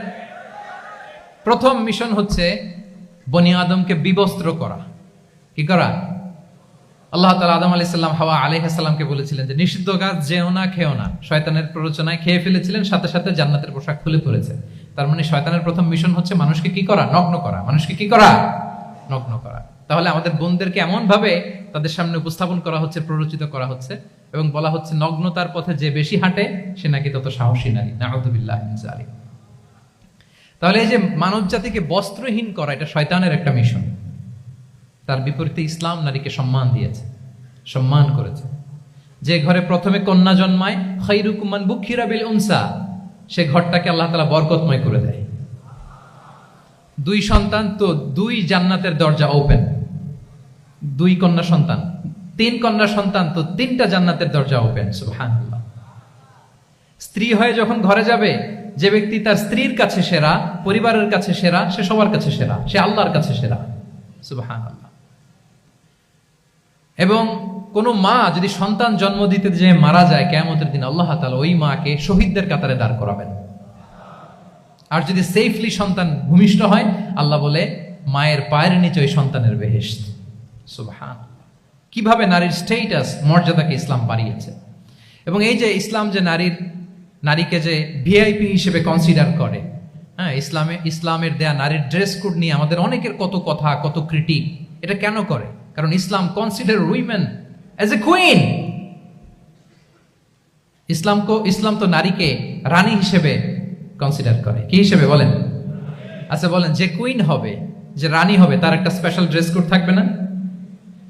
প্রথম মিশন হচ্ছে বনি আদমকে বিবস্ত্র করা। কি করা? আল্লাহ তাআলা আদম আলাইহিস সালাম, হাওয়া আলাইহিস সালামকে বলেছিলেন যে নিষিদ্ধ গাছ যেও না, খেও না। শয়তানের প্ররোচনায় খেয়ে ফেলেছিলেন, সাথে সাথে জান্নাতের পোশাক খুলে পড়েছে। তার মানে শয়তানের প্রথম মিশন হচ্ছে মানুষকে কি করা? নগ্ন করা। মানুষকে কি করা? নগ্ন করা। তাহলে আমাদের বোনদেরকে এমন ভাবে তাদের সামনে উপস্থাপন করা হচ্ছে, প্ররোচিত করা হচ্ছে এবং বলা হচ্ছে নগ্নতার পথে যে বেশি হাঁটে সে নাকি তত সাহসী নারী। নাউযুবিল্লাহি মিন যালিক। তাহলে এই যে মানব জাতিকে বস্ত্রহীন করা, এটা শয়তানের একটা মিশন। তার বিপরীতে ইসলাম নারীকে সম্মান দিয়েছে, সম্মান করেছে। যে ঘরে প্রথমে কন্যা জন্মায়, খায়রুকুম মান বুখিরা বিল উনসা, সে ঘরটাকে আল্লাহ তাআলা বরকতময় করে দেয়। 2 সন্তান তো 2 জান্নাতের দরজা ওপেন। 2 কন্যা সন্তান, 3 কন্যা সন্তান তো 3টা জান্নাতের দরজা ওপেন। সুবহানাল্লাহ। স্ত্রী হয়ে যখন ঘরে যাবে, যে ব্যক্তি তার স্ত্রীর কাছে সেরা, পরিবারের কাছে সেরা, সে সবার কাছে সেরা, সে আল্লাহর কাছে সেরা। সুবহানাল্লাহ। এবং কোন মা যদি সন্তান জন্ম দিতে যে মারা যায়, কিয়ামতের দিন আল্লাহ তাআলা ওই মাকে শহীদদের কাতারে দাঁড় করাবেন। আর যদি সেফলি সন্তান ভূমিষ্ঠ হয়, আল্লাহ বলে মায়ের পায়ের নিচে ওই সন্তানের বেহেশত। সুবহানাল্লাহ। কিভাবে নারীর স্ট্যাটাস, মর্যাদাকে ইসলাম বাড়িয়েছে। এবং এই যে ইসলাম যে নারীকে যে ভিআইপি হিসেবে কনসিডার করে, হ্যাঁ, ইসলামের দেয়া নারীর ড্রেস কোড নিয়ে আমাদের অনেকের কত কথা, কত ক্রিটিক। এটা কেন করে? কারণ Islam consider women as a queen. ইসলাম তো নারীকে রানী হিসেবে কনসিডার করে। কি হিসেবে বলেন? আচ্ছা বলেন, যে কুইন হবে, যে রানী হবে, তার একটা স্পেশাল ড্রেস কোড থাকবে না?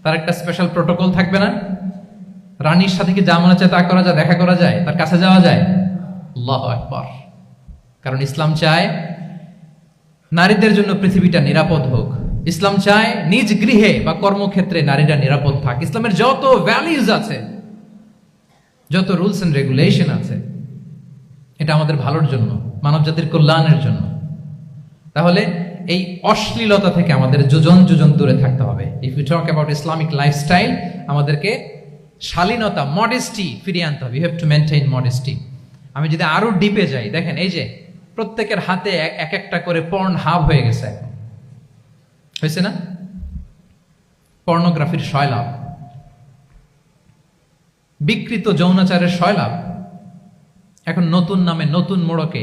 তার একটা স্পেশাল প্রোটোকল থাকবে না? রানীর সাথে কি যা মনে চায় তা করা যায়, দেখা করা যায়, তার কাছে যাওয়া যায়? আল্লাহু আকবার। কারণ ইসলাম চায় নারীদের জন্য পৃথিবীটা নিরাপদ হোক। ইসলাম চায় নিজ গৃহে বা কর্মক্ষেত্রে নারীরা নিরাপদ থাক। ইসলামের যত ভ্যালিউজ আছে, যত রুলস এন্ড রেগুলেশন আছে, এটা আমাদের ভালোর জন্য, মানব জাতির কল্যাণের জন্য। তাহলে এই অশ্লীলতা থেকে আমাদের যোজন যোজন দূরে থাকতে হবে। If you talk about Islamic lifestyle, আমাদেরকে শালীনতা, মডেস্টি ফিরিয়ে আনতে হবে। You have to maintain modesty. আমি যদি আরো ডিপে যাই, দেখেন এই যে প্রত্যেকের হাতে এক একটা করে পর্ন হাব হয়ে গেছে এখন, হয়েছে না? পর্নোগ্রাফির সয়লাভ, বিকৃত যৌনাচারের সয়লাভ। এখন নতুন নামে, নতুন মোড়কে,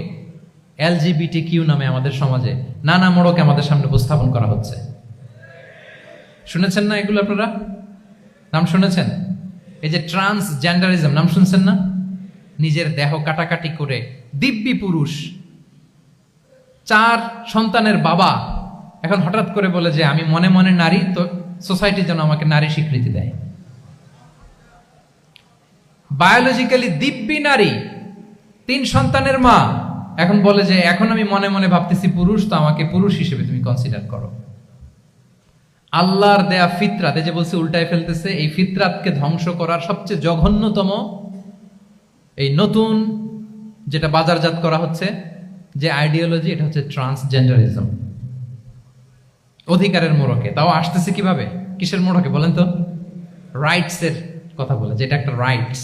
LGBTQ নামে আমাদের সমাজে নানা মোড়কে আমাদের সামনে উপস্থাপন করা হচ্ছে। শুনেছেন না এগুলো? আপনারা নাম শুনেছেন? এই যে ট্রান্সজেন্ডারিজম, নাম শুনছেন না? নিজের দেহ কাটাকাটি করে দিব্যি পুরুষ, 4 সন্তানের বাবা, এখন হঠাৎ করে বলে যে আমি মনে মনে নারী, তো সোসাইটি যেন আমাকে নারী স্বীকৃতি দেয়। বায়োলজিক্যালি দিব্যি নারী, 3 সন্তানের মা, এখন বলে যে এখন আমি মনে মনে ভাবতেছি পুরুষ, তো আমাকে পুরুষ হিসেবে তুমি কনসিডার করো। আল্লাহর দেয়া ফিতরাত, এই যে বলছে উল্টায় ফেলতেছে, এই ফিতরাতকে ধ্বংস করার সবচেয়ে জঘন্যতম এই নতুন যেটা বাজারজাত করা হচ্ছে যে আইডিওলজি, এটা হচ্ছে ট্রান্সজেন্ডারিজম। অধিকারের মোড়কে, তাও আসতেছে কিভাবে? কিসের মোড়কে বলেন তো? রাইটস এর কথা বলে, যেটা একটা রাইটস।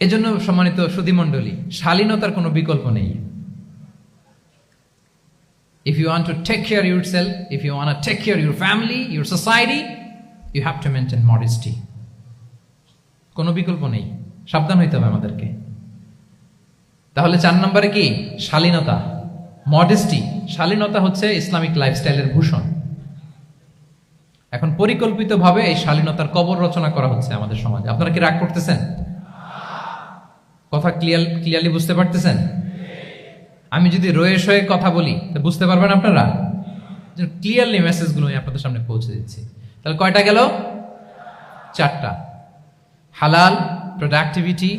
এজন্য সম্মানিত সুধীমণ্ডলী, শালীনতার কোনো বিকল্প নেই। If you want to take care of yourself, if you want to take care of your family, your society, you have to maintain modesty. কোনো বিকল্প নেই, সাবধান হইতে হবে আমাদেরকে। তাহলে 4 নম্বরে কি? শালীনতা, মডেস্টি। শালীনতা হচ্ছে ইসলামিক লাইফস্টাইলের ভূষণ। এখন পরিকল্পিতভাবে এই শালীনতার কবর রচনা করা হচ্ছে আমাদের সমাজে। আপনারা কি রাগ করতেছেন? কথা ক্লিয়ারলি বুঝতে পারতেছেন? আমি যদি রয়ে সয়ে কথা বলি তো বুঝতে পারবেন আপনারা? ক্লিয়ারলি মেসেজগুলো আমি আপনাদের সামনে পৌঁছে দিচ্ছি। তাহলে কয়টা গেল? 4টা। হালাল, প্রোডাক্টিভিটি,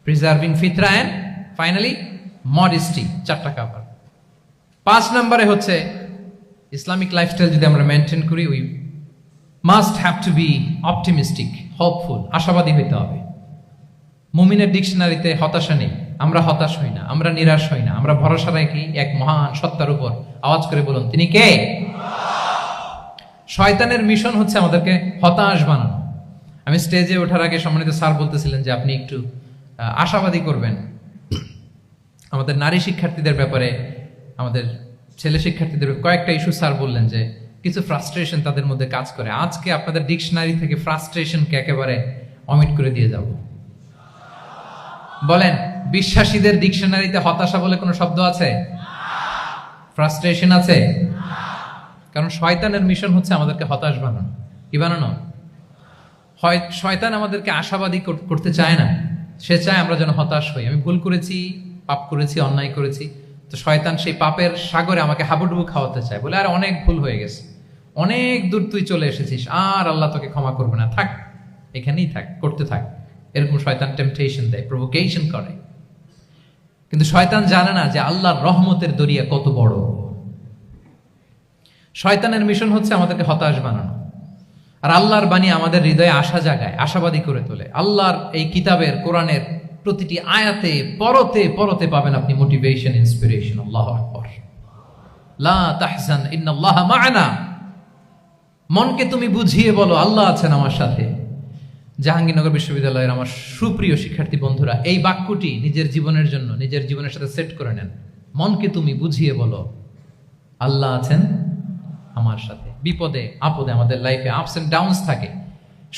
প্রিজার্ভিং ফিতরা এন্ড ফাইনালি মডেস্টি। 4টা কাভার। 5 নম্বরে হচ্ছে ইসলামিক লাইফস্টাইল যদি আমরা মেনটেন করি, we must have to be optimistic, hopeful, আশাবাদী হইতে হবে। মুমিনের ডিকশনারিতে হতাশা নেই। আমরা হতাশ হই না, আমরা নিরাশ হই না, আমরা ভরসা রাখি এক মহান সত্তার উপর। আওয়াজ করে বলুন, তিনি কে? শয়তানের মিশন হচ্ছে আমাদেরকে হতাশ বানানো। আমি স্টেজে ওঠার আগে সম্মানিত স্যার বলতেছিলেন যে আপনি একটু আশাবাদী করবেন আমাদের নারী শিক্ষার্থীদের ব্যাপারে, আমাদের ছেলে শিক্ষার্থীদের কয়েকটা ইস্যু স্যার বললেন যে কিছু ফ্রাস্ট্রেশন তাদের মধ্যে কাজ করে। আজকে আপনাদের ডিকশনারি থেকে ফ্রাস্ট্রেশনকে একেবারে অমিট করে দিয়ে যাব। বলেন, বিশ্বাসীদের ডিকশনারিতে হতাশা বলে কোনো শব্দ আছে? ফ্রাস্ট্রেশন আছে? কারণ শয়তানের মিশন হচ্ছে আমাদেরকে হতাশ বানানো। কি বানানো? শয়তান আমাদেরকে আশাবাদী করতে চায় না, সে চায় আমরা যেন হতাশ হই। আমি ভুল করেছি, পাপ করেছি, অন্যায় করেছি, তো শয়তান সেই পাপের সাগরে আমাকে হাবুডুবু খাওয়াতে চায়, বলে আর অনেক ভুল হয়ে গেছে, অনেক দূর তুই চলে এসেছিস, আর আল্লাহ তোকে ক্ষমা করবে না, থাক এখানেই থাক, করতে থাক। এরকম শয়তান টেম্পটেশন দেয়, প্রভোকেশন করে। কিন্তু শয়তান জানে না যে আল্লাহর রহমতের দরিয়া কত বড়। শয়তানের মিশন হচ্ছে আমাদেরকে হতাশ বানানো, আর আল্লাহর বাণী আমাদের হৃদয়ে আশা জাগায়, আশাবাদী করে তোলে। আল্লাহর এই কিতাবের, কোরআনের প্রতিটি আয়াতে পরতে পরতে পাবেন আপনি মোটিভেশন, ইন্সপিরেশন। আল্লাহু আকবার। লা তাহজান ইন্নাল্লাহা মা'ানা। মনকে তুমি বুঝিয়ে বলো আল্লাহ আছেন আমার সাথে। জাহাঙ্গীরনগর বিশ্ববিদ্যালয়ের আমার সুপ্রিয় শিক্ষার্থী বন্ধুরা, এই বাক্যটি নিজের জীবনের জন্য, নিজের জীবনের সাথে সেট করে নেন। মনকে তুমি বুঝিয়ে বলো আল্লাহ আছেন আমার সাথে। বিপদে আপদে, আমাদের লাইফে আপস এন্ড ডাউনস থাকে,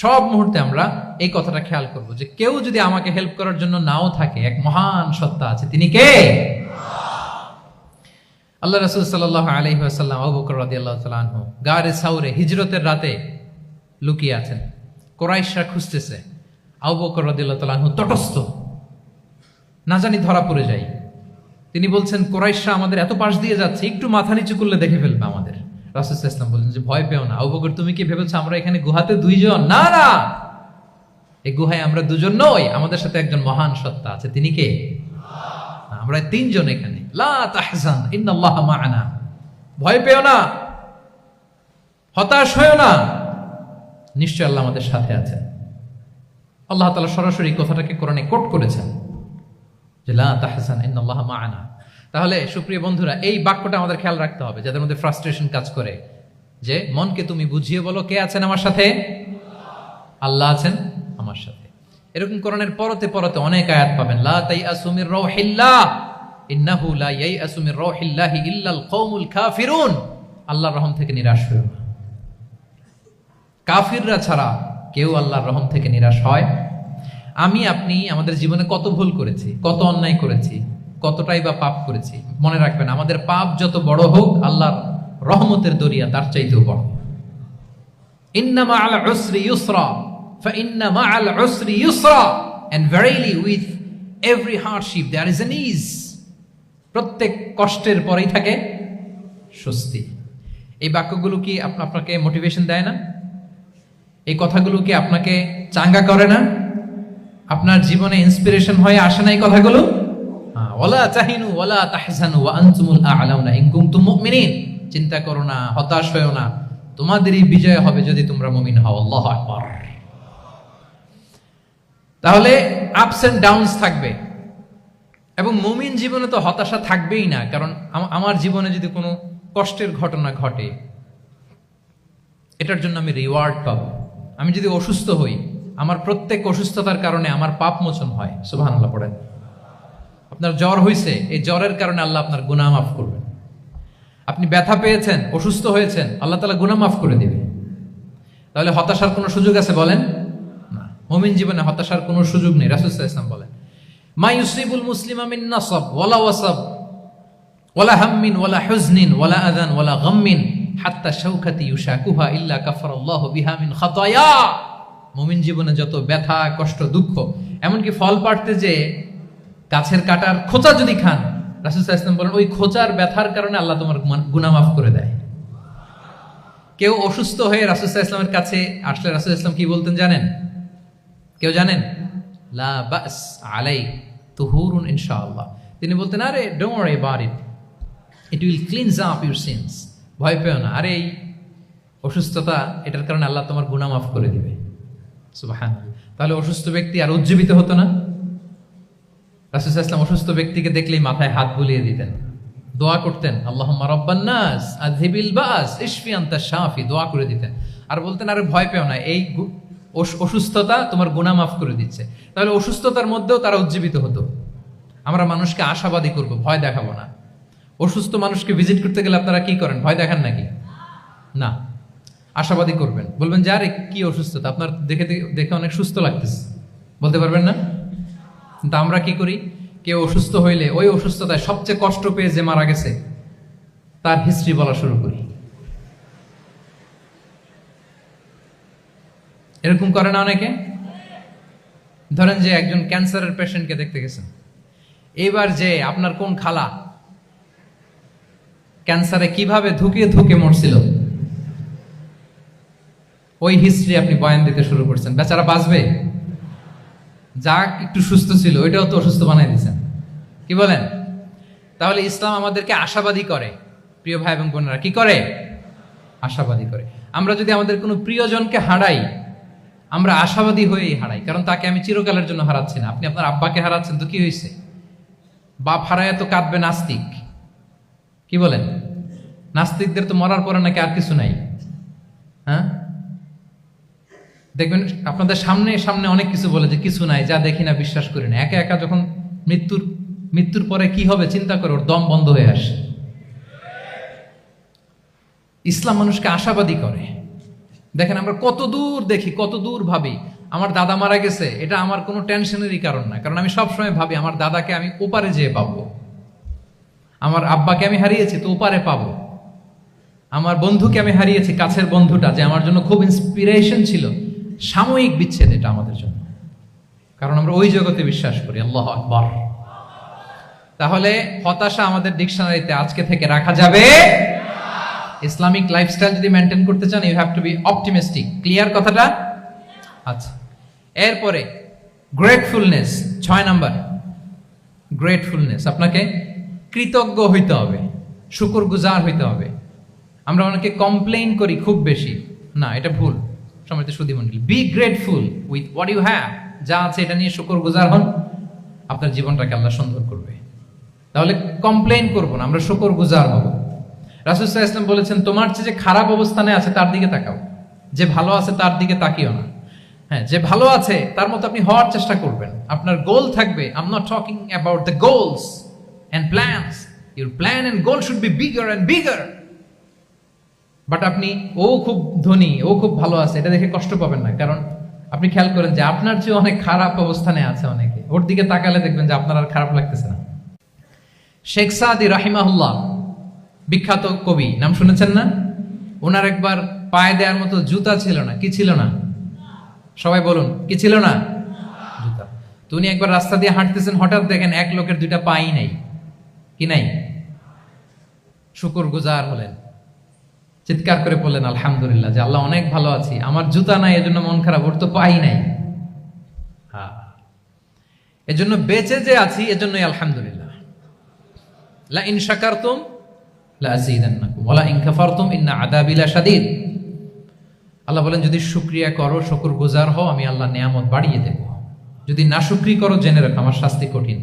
সব মুহূর্তে আমরা এই কথাটা খেয়াল করব যে কেউ যদি আমাকে হেল্প করার জন্য নাও থাকে, এক মহান সত্তা আছে, তিনি কে? আল্লাহ রাসূল সাল্লাল্লাহু আলাইহি ওয়াসাল্লাম আবু বকর রাদিয়াল্লাহু তাআলা আনহু গারে সাউরে হিজরতের রাতে লুকিয়ে আছেন, কুরাইশরা খুঁজতেছে। আবু বকর রাদিয়াল্লাহু তাআলা আনহু তটস্থ, না জানি ধরা পড়ে যাই। তিনি বলছেন কুরাইশরা আমাদের এত পাশ দিয়ে যাচ্ছে, একটু মাথা নিচু করলে দেখে ফেলবে আমাদের। রাসূল সাল্লাল্লাহু আলাইহি ওয়াসাল্লাম বললেন যে ভয় পেও না। আবু বকর, তুমি কি ভেবেছো আমরা এখানে গুহাতে দুইজন? না না, এই গুহায় আমরা দুজন নই, আমাদের সাথে একজন মহান সত্তা আছে। তিনি কে? আমরা তিনজন এখানে। লা তাহজান ইন্নাল্লাহা মা'ানা। ভয় পেও না, হতাশ হয়ো না, নিশ্চয় আল্লাহ আমাদের সাথে আছেন। আল্লাহ তাআলা সরাসরি কথাটাকে কোরআনে কোট করেছেন যে লা তাহজান ইন্নাল্লাহা মা'ানা। তাহলে সুপ্রিয় বন্ধুরা, এই বাক্যটা আমাদের খেয়াল রাখতে হবে যাদের মধ্যে ফ্রাস্ট্রেশন কাজ করে, যে মনকে তুমি বুঝিয়ে বলো কে আছেন আমার সাথে? আল্লাহ আছেন আমার সাথে। এরকম কোরআনের পরতে পরতে অনেক আয়াত পাবেন। লা তাইআসু মির রাউহিল্লাহ ইন্নাহু লা ইয়াইআসু মির রাউহিল্লাহি ইল্লাল কওমুল কাফিরুন। আল্লাহর রহম থেকে নিরাশ হয়ো না। কাফিররা ছাড়া কেউ আল্লাহর রহম থেকে নিরাশ হয়? আমি আপনি আমাদের জীবনে কত ভুল করেছি, কত অন্যায় করেছি, কতটাই বা পাপ করেছি। মনে রাখবেন, আমাদের পাপ যত বড় হোক, আল্লাহর রহমতের দরিয়া তার চাইতেও বড়। ইন্না মা'আল উসরি ইউসরা ফাইন্না মা'আল উসরি ইউসরা, and verily with every hardship there is an ease. প্রত্যেক কষ্টের পরেই থাকে স্বস্তি। এই বাক্যগুলো কি আপনাকে মোটিভেশন দেয় না? এই কথাগুলো কি আপনাকে চাঙ্গা করে না? আপনার জীবনে ইন্সপিরেশন হয়ে আসে না এই কথাগুলো? ওয়ালা তাহিনু ওয়ালা তাহজানু ওয়া আনতুমুল আ'লাউনা ইন কুনতুম মুমিনিন। চিন্তা করো না, হতাশ হয়ো না, তোমাদেরই বিজয় হবে যদি তোমরা মুমিন হও। আল্লাহু আকবার। তাহলে আপস এন্ড ডাউনস থাকবে, এবং মুমিন জীবনে তো হতাশা থাকবেই না। কারণ আমার জীবনে যদি কোনো কষ্টের ঘটনা ঘটে, এটার জন্য আমি রিওয়ার্ড পাবো। আমি যদি অসুস্থ হই, আমার প্রত্যেক অসুস্থতার কারণে আমার পাপ মোচন হয়। সুবহানাল্লাহ পড়েন। আপনার জ্বর হয়েছে, এই জ্বরের কারণে আল্লাহ আপনার গুনাহ মাফ করবেন। আপনি ব্যথা পেয়েছেন, অসুস্থ হয়েছেন, আল্লাহ তাআলা গুনাহ মাফ করে দিবে। তাহলে হতাশার কোনো সুযোগ আছে বলেন? না। মুমিন জীবনে হতাশার কোনো সুযোগ নেই। রাসূল সাল্লাল্লাহু আলাইহি ওয়াসাল্লাম বলেন, মা ইউসিবুল মুসলিমা মিন নাসাব ওয়ালা ওয়াসাব ওয়ালা হাম্মিন ওয়ালা হুজনিন ওয়ালা আযান ওয়ালা গাম্মিন হাত্তা শাওকাতি ইউশাকুহা ইল্লা কাফারাল্লাহু বিহা মিন খাতায়া। মুমিন জীবনে যত ব্যথা, কষ্ট, দুঃখ, এমনকি ফল পাড়তে যে গাছের কাটার খোঁচা যদি খান, রাসূল সাল্লাল্লাহু আলাইহি ওয়াসাল্লাম বলেন ওই খোঁচার ব্যথার কারণে আল্লাহ তোমার গুনাহ মাফ করে দেয়। কেউ অসুস্থ হয়ে রাসূল সাল্লাল্লাহু আলাইহি ওয়াসাল্লামের কাছে আসলে রাসূল সাল্লাল্লাহু আলাইহি ওয়াসাল্লাম কি বলতেন জানেন? কেউ জানেন? লা বাস আলাই তুহুরুন ইনশাআল্লাহ। তিনি বলতেন, আরে don't worry about it, it will cleanse up your scenes. ভয় পেও না, আরে এই অসুস্থতা, এটার কারণে আল্লাহ তোমার গুনাহ মাফ করে দিবে। সুবহানাল্লাহ। তাহলে অসুস্থ ব্যক্তি আর উজ্জীবিত হতো না? রাসূল সাল্লাল্লাহু আলাইহি ওয়াসাল্লাম অসুস্থ ব্যক্তিকে দেখলেই মাথায় হাত বুলিয়ে দিতেন, দোয়া করতেন, আল্লাহুম্মা রাব্বান নাস আযহিবিল বাস ইশফি আনতা শাফি, দোয়া করে দিতেন। আর বলতেন, আরে ভয় পেও না, এই অসুস্থতা তোমার গুনাহ মাফ করে দিচ্ছে। তাহলে অসুস্থতার মধ্যেও তারা উজ্জীবিত হতো। আমরা মানুষকে আশাবাদী করব, ভয় দেখাবো না। অসুস্থ মানুষকে ভিজিট করতে গেলে আপনারা কি করেন? ভয় দেখান নাকি? না, আশাবাদী করবেন, বলবেন যে আরে কি অসুস্থতা, আপনার দেখে দেখে অনেক সুস্থ লাগতেছে, বলতে পারবেন না? কিন্তু আমরা কি করি? কেউ অসুস্থ হইলে ওই অসুস্থতায় সবচেয়ে কষ্ট পেয়ে যে মারা গেছে তার হিস্ট্রি বলা শুরু করি। এরকম করে না অনেকে? ধরেন যে একজন ক্যান্সারের পেশেন্টকে দেখতে গেছেন, এইবার যে আপনার কোন খালা ক্যান্সারে কিভাবে ধুকে ধুকে মরছিল, ওই হিস্ট্রি আপনি বয়ান দিতে শুরু করছেন। বেচারা বাঁচবে? যা একটু সুস্থ ছিল ওইটাও তো অসুস্থ বানাই দিচ্ছেন। কি বলেন? তাহলে ইসলাম আমাদেরকে আশাবাদী করে। প্রিয় ভাই এবং বোনেরা, কি করে? আশাবাদী করে। আমরা যদি আমাদের কোনো প্রিয়জনকে হারাই, আমরা আশাবাদী হয়েই হারাই, কারণ তাকে আমি চিরকালের জন্য হারাচ্ছি না। আপনি আপনার আব্বাকে হারাচ্ছেন তো কি হয়েছে? বাপ হারায় তো কাঁদবে নাস্তিক। কি বলেন? নাস্তিকদের তো মরার পরে নাকি আর কিছু নাই। হ্যাঁ, দেখবেন আপনাদের সামনে সামনে অনেক কিছু বলে যে কিছু নাই, যা দেখি না বিশ্বাস করি না। একা একা যখন মৃত্যুর পরে কি হবে চিন্তা করে ওর দম বন্ধ হয়ে আসে। ইসলাম মানুষকে আশাবাদী করে। দেখেন আমরা কত দূর দেখি, কত দূর ভাবি। আমার দাদা মারা গেছে, এটা আমার কোনো টেনশনেরই কারণ না, কারণ আমি সবসময় ভাবি আমার দাদাকে আমি ওপারে যেয়ে পাবো। আমার আব্বাকে আমি হারিয়েছি তো ওপারে পাবো। আমার বন্ধুকে আমি হারিয়েছি, কাছের বন্ধুটা যে আমার জন্য খুব ইন্সপিরেশন ছিল, সাময়িক বিচ্ছেদ এটা আমাদের জন্য, কারণ আমরা ওই জগতে বিশ্বাস করি। আল্লাহু আকবার। তাহলে হতাশা আমাদের ডিকশনারিতে আজকে থেকে রাখা যাবে। ইসলামিক লাইফস্টাইল যদি মেনটেন করতে চান, you have to be optimistic. Clear কথাটা? আচ্ছা, এরপরে গ্রেটফুলনেস, 6 নাম্বার। গ্রেটফুলনেস, আপনাকে কৃতজ্ঞ হইতে হবে, শুকরগুজার হইতে হবে। আমরা অনেকে কমপ্লেইন করি খুব বেশি, না এটা ভুল। সম্মানিত সুধীমণ্ডলী, be grateful with what you have. যা আছে এটা নিয়ে শুকরগুজার হন, আপনার জীবনটাকে আল্লাহ সুন্দর করবে। তাহলে কমপ্লেইন করবো না, আমরা শুকরগুজার হব। রাসূল সাল্লাল্লাহু আলাইহি ওয়াসাল্লাম বলেছেন, তোমার চেয়ে যে খারাপ অবস্থানে আছে তার দিকে তাকাও, যে ভালো আছে তার দিকে তাকিও না। হ্যাঁ, যে ভালো আছে তার মতো আপনি হওয়ার চেষ্টা করবেন। আপনার গোল থাকবে। I am not talking about the goals and plans. Your plan and goal should be bigger and bigger. But আপনি ও খুব ধনী, ও খুব ভালো আছে, এটা দেখে কষ্ট পাবেন না, কারণ আপনি খেয়াল করেন যে আপনার চেয়ে অনেক খারাপ অবস্থানে আছে অনেকে। ওর দিকে তাকালে দেখবেন যে আপনার আর খারাপ লাগতেছে না। শেখ সাদি রাহিমাহুল্লাহ, বিখ্যাত কবি, নাম শুনেছেন না? ওনার একবার পায়ে দেওয়ার মতো জুতা ছিল না। কি ছিল না? সবাই বলুন, কি ছিল না? জুতা। তো উনি একবার রাস্তা দিয়ে হাঁটতেছেন, হঠাৎ দেখেন এক লোকের 2টা পাই নাই। কি নাই? শুকরগুজার হলেন, চিৎকার করে বললেন আলহামদুলিল্লাহ, যে আল্লাহ অনেক ভালো আছি, আমার জুতা নাই এজন্য মন খারাপ, ওর তো পাই নাই। হ্যাঁ, এজন্য বেঁচে যে আছি এজন্যই আলহামদুলিল্লাহ। লা ইন শাকারতুম লা আযীদান্নাকুম ওয়া লা ইন কাফারতুম ইন্না আযাবি লাশাদীদ। আল্লাহ বলেন, যদি শুকরিয়া করো, শুকরগুজার হও, আমি আল্লাহ নিয়ামত বাড়িয়ে দেব। যদি নাশুকরি করো, জেনে রাখো আমার শাস্তি কঠিন।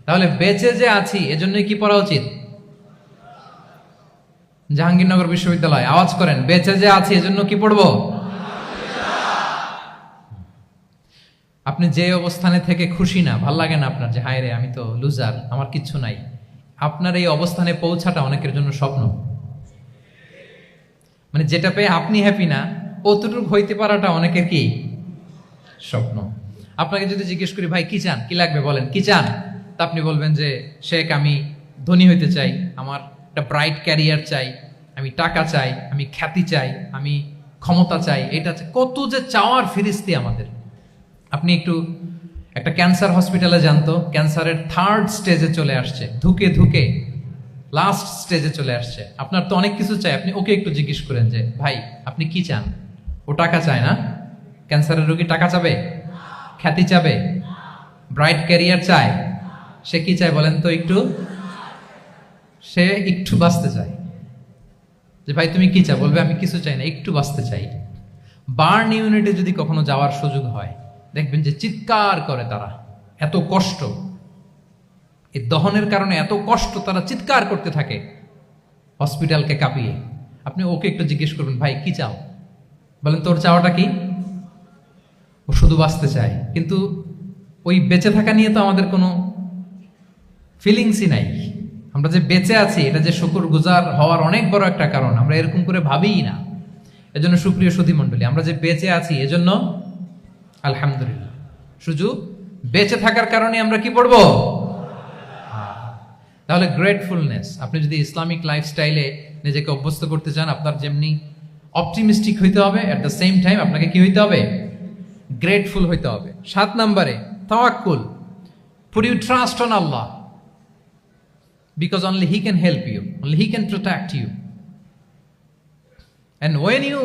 তাহলে বেঁচে যে আছি এজন্যই কি পড়া উচিত? জাহাঙ্গীরনগর বিশ্ববিদ্যালয়, আওয়াজ করেন, বেঁচে যে আছি এজন্য কি পড়বো? আপনি যে অবস্থানে থেকে খুশি না, ভাল লাগে না আপনার, যে হায় রে আমি তো লুজার, আমার কিচ্ছু নাই, আপনার এই অবস্থানে পৌঁছাটা অনেকের জন্য স্বপ্ন। মানে যেটা পেয়ে আপনি হ্যাপি না, অতটুকু হইতে পারাটা অনেকের কি স্বপ্ন। আপনাকে যদি জিজ্ঞেস করি, ভাই কি চান, কি লাগবে বলেন, কি চান? তা আপনি বলবেন যে শেখ আমি ধনী হইতে চাই, আমার একটা ব্রাইট ক্যারিয়ার চাই, আমি টাকা চাই, আমি খ্যাতি চাই, আমি ক্ষমতা চাই, এটা চাই। কত যে চাওয়ার ফিরিস্তি আমাদের। আপনি একটু একটা ক্যান্সার হসপিটালে জানতো, ক্যান্সারের 3rd স্টেজে চলে আসছে, ধুকে ধুকে লাস্ট স্টেজে চলে আসছে। আপনার তো অনেক কিছু চাই, আপনি ওকে একটু জিজ্ঞেস করেন যে ভাই আপনি কি চান? ও টাকা চায় না? ক্যান্সারের রোগী টাকা চাবে? খ্যাতি চাবে? ব্রাইট ক্যারিয়ার চায়? সে কি চায় বলেন তো একটু? সে একটু বাঁচতে চায়। যে ভাই তুমি কি চাও? বলবে আমি কিছু চাই না, একটু বাঁচতে চাই। বার্ন ইউনিটে যদি কখনো যাওয়ার সুযোগ হয়, দেখবেন যে চিৎকার করে তারা, এত কষ্ট। এই দহনের কারণে এত কষ্ট, তারা চিৎকার করতে থাকে হসপিটালকে কাঁপিয়ে। আপনি ওকে একটু জিজ্ঞেস করবেন, ভাই কি চাও? বলেন তোর চাওয়াটা কি? ও শুধু বাঁচতে চায়, কিন্তু ওই বেঁচে থাকা নিয়ে তো আমাদের কোনো ফিলিংসই নাই। আমরা যে বেঁচে আছি এটা যে শুকর গুজার হওয়ার অনেক বড় একটা কারণ, আমরা এরকম করে ভাবিই না। এজন্য সুপ্রিয় সুধী মণ্ডলী, আমরা যে বেঁচে আছি এজন্য আলহামদুলিল্লাহ। শুধু বেঁচে থাকার কারণে আমরা কি পড়বো? তাহলে গ্রেটফুলনেস। আপনি যদি ইসলামিক লাইফস্টাইলে নিজেকে অভ্যস্ত করতে চান, আপনার যেমনি অপটিমিস্টিক হইতে হবে, এট দ্য সেম টাইম আপনাকে কি হইতে হবে? গ্রেটফুল হইতে হবে। 7 নম্বরে তাওয়াক্কুল। Put you trust on Allah because only He can help you, only He can protect you. And when you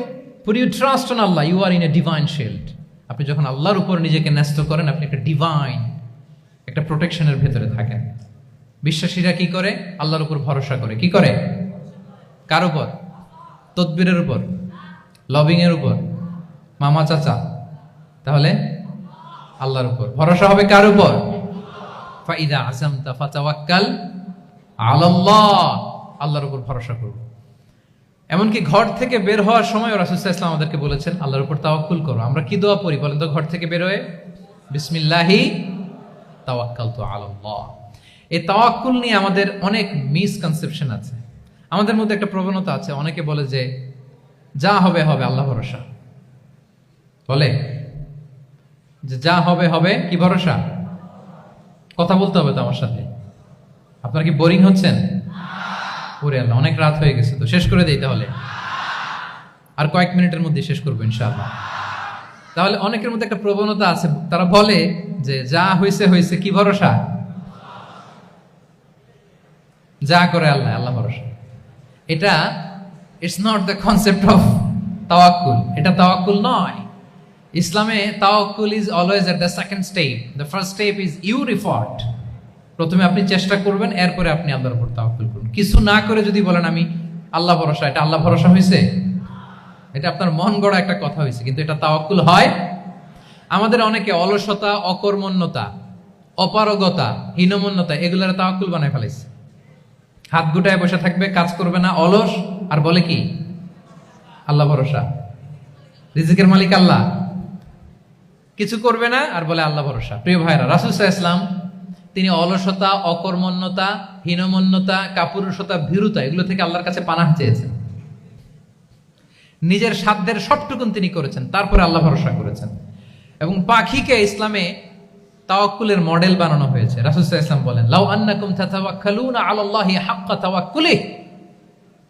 put your trust on Allah, you are in a divine shield. আপনি যখন আল্লাহর উপর নিজেকে ন্যস্ত করেন, আপনি একটা ডিভাইন, একটা প্রোটেকশনের ভেতরে থাকেন। বিশ্বাসীরা কি করে? আল্লাহর উপর ভরসা করে। কি করে? কার উপর? তদবিরের উপর, লবিং এর উপর, মামা চাচা? তাহলে আল্লাহর উপর ভরসা হবে। কার উপর? ফাইদা আযামতা ফাতাওয়াক্কাল আলাল্লাহ। আল্লাহর উপর ভরসা করব। এমনকি ঘর থেকে বের হওয়ার সময় রাসূল সাল্লাল্লাহু আলাইহি ওয়াসাল্লাম আমাদেরকে বলেছেন আল্লাহর উপর তাওয়াক্কুল করো। আমরা কি দোয়া পড়ি বলেন তো ঘর থেকে বের হয়ে? বিসমিল্লাহি তাওয়াক্কালতু আলাল্লাহ। এই তাওয়াক্কুল নিয়ে আমাদের অনেক মিসকনসেপশন আছে। আমাদের মধ্যে একটা প্রবণতা আছে, অনেকে বলে যে যা হবে হবে, আল্লাহ ভরসা। বলে যে যা হবে হবে, কি ভরসা? কথা বলতে হবে তো আমার সাথে। আপনারা কি বোরিং হচ্ছেন? ওরে আল্লাহ, অনেক রাত হয়ে গেছে, তো শেষ করে দেই তাহলে। আর কয়েক মিনিটের মধ্যে শেষ করবো ইনশাআল্লাহ। তাহলে অনেকের মধ্যে একটা প্রবণতা আছে, তারা বলে যে যা হয়েছে হয়েছে, কি ভরসা? যা করে আল্লাহ, আল্লাহ ভরসা। এটা it's not the concept of তাওয়াক্কুল। এটা তাওয়াক্কুল নয়। ইসলামে তাওয়াক্কুল is always at the second step. The first step is your effort. প্রথমে আপনি চেষ্টা করবেন, এরপরে আপনি আল্লাহর উপর তাওয়াক্কুল করুন। কিছু না করে যদি বলেন আমি আল্লাহ ভরসা, এটা আল্লাহ ভরসা হয়েছে? এটা আপনার মন গড়া একটা কথা হয়েছে, কিন্তু এটা তাওয়াক্কুল হয়? আমাদের অনেকে অলসতা, অকর্মণ্যতা, অপারগতা, হীনমন্যতা এগুলোর তাওয়াক্কুল বানায় ফেলেছে। হাত গুটায় বসে থাকবে, কাজ করবে না, অলস, আর বলে কি আল্লাহ ভরসা। রিজিকের মালিক আল্লাহ, কিছু করবে না আর বলে আল্লাহ ভরসা। প্রিয় ভাইরা, রাসূল সাল্লাল্লাহু আলাইহি ওয়াসাল্লাম তিনি অলসতা, অকর্মণ্যতা, হীনমন্যতা, কাপুরুষতা, ভীরুতা এগুলো থেকে আল্লাহর কাছে পানাহ চেয়েছেন। নিজের সাধ্যের সবটুকুন তিনি করেছেন, তারপরে আল্লাহ ভরসা করেছেন। এবং পাখিকে ইসলামে তাওয়াক্কুলের মডেল বানানো হয়েছে। রাসূল সাল্লাল্লাহু আলাইহি ওয়াসাল্লাম বলেন, লাউ আন্নাকুম তাতাওয়াক্কালুনা আলাল্লাহি হাক্কা তাওয়াক্কুলিহি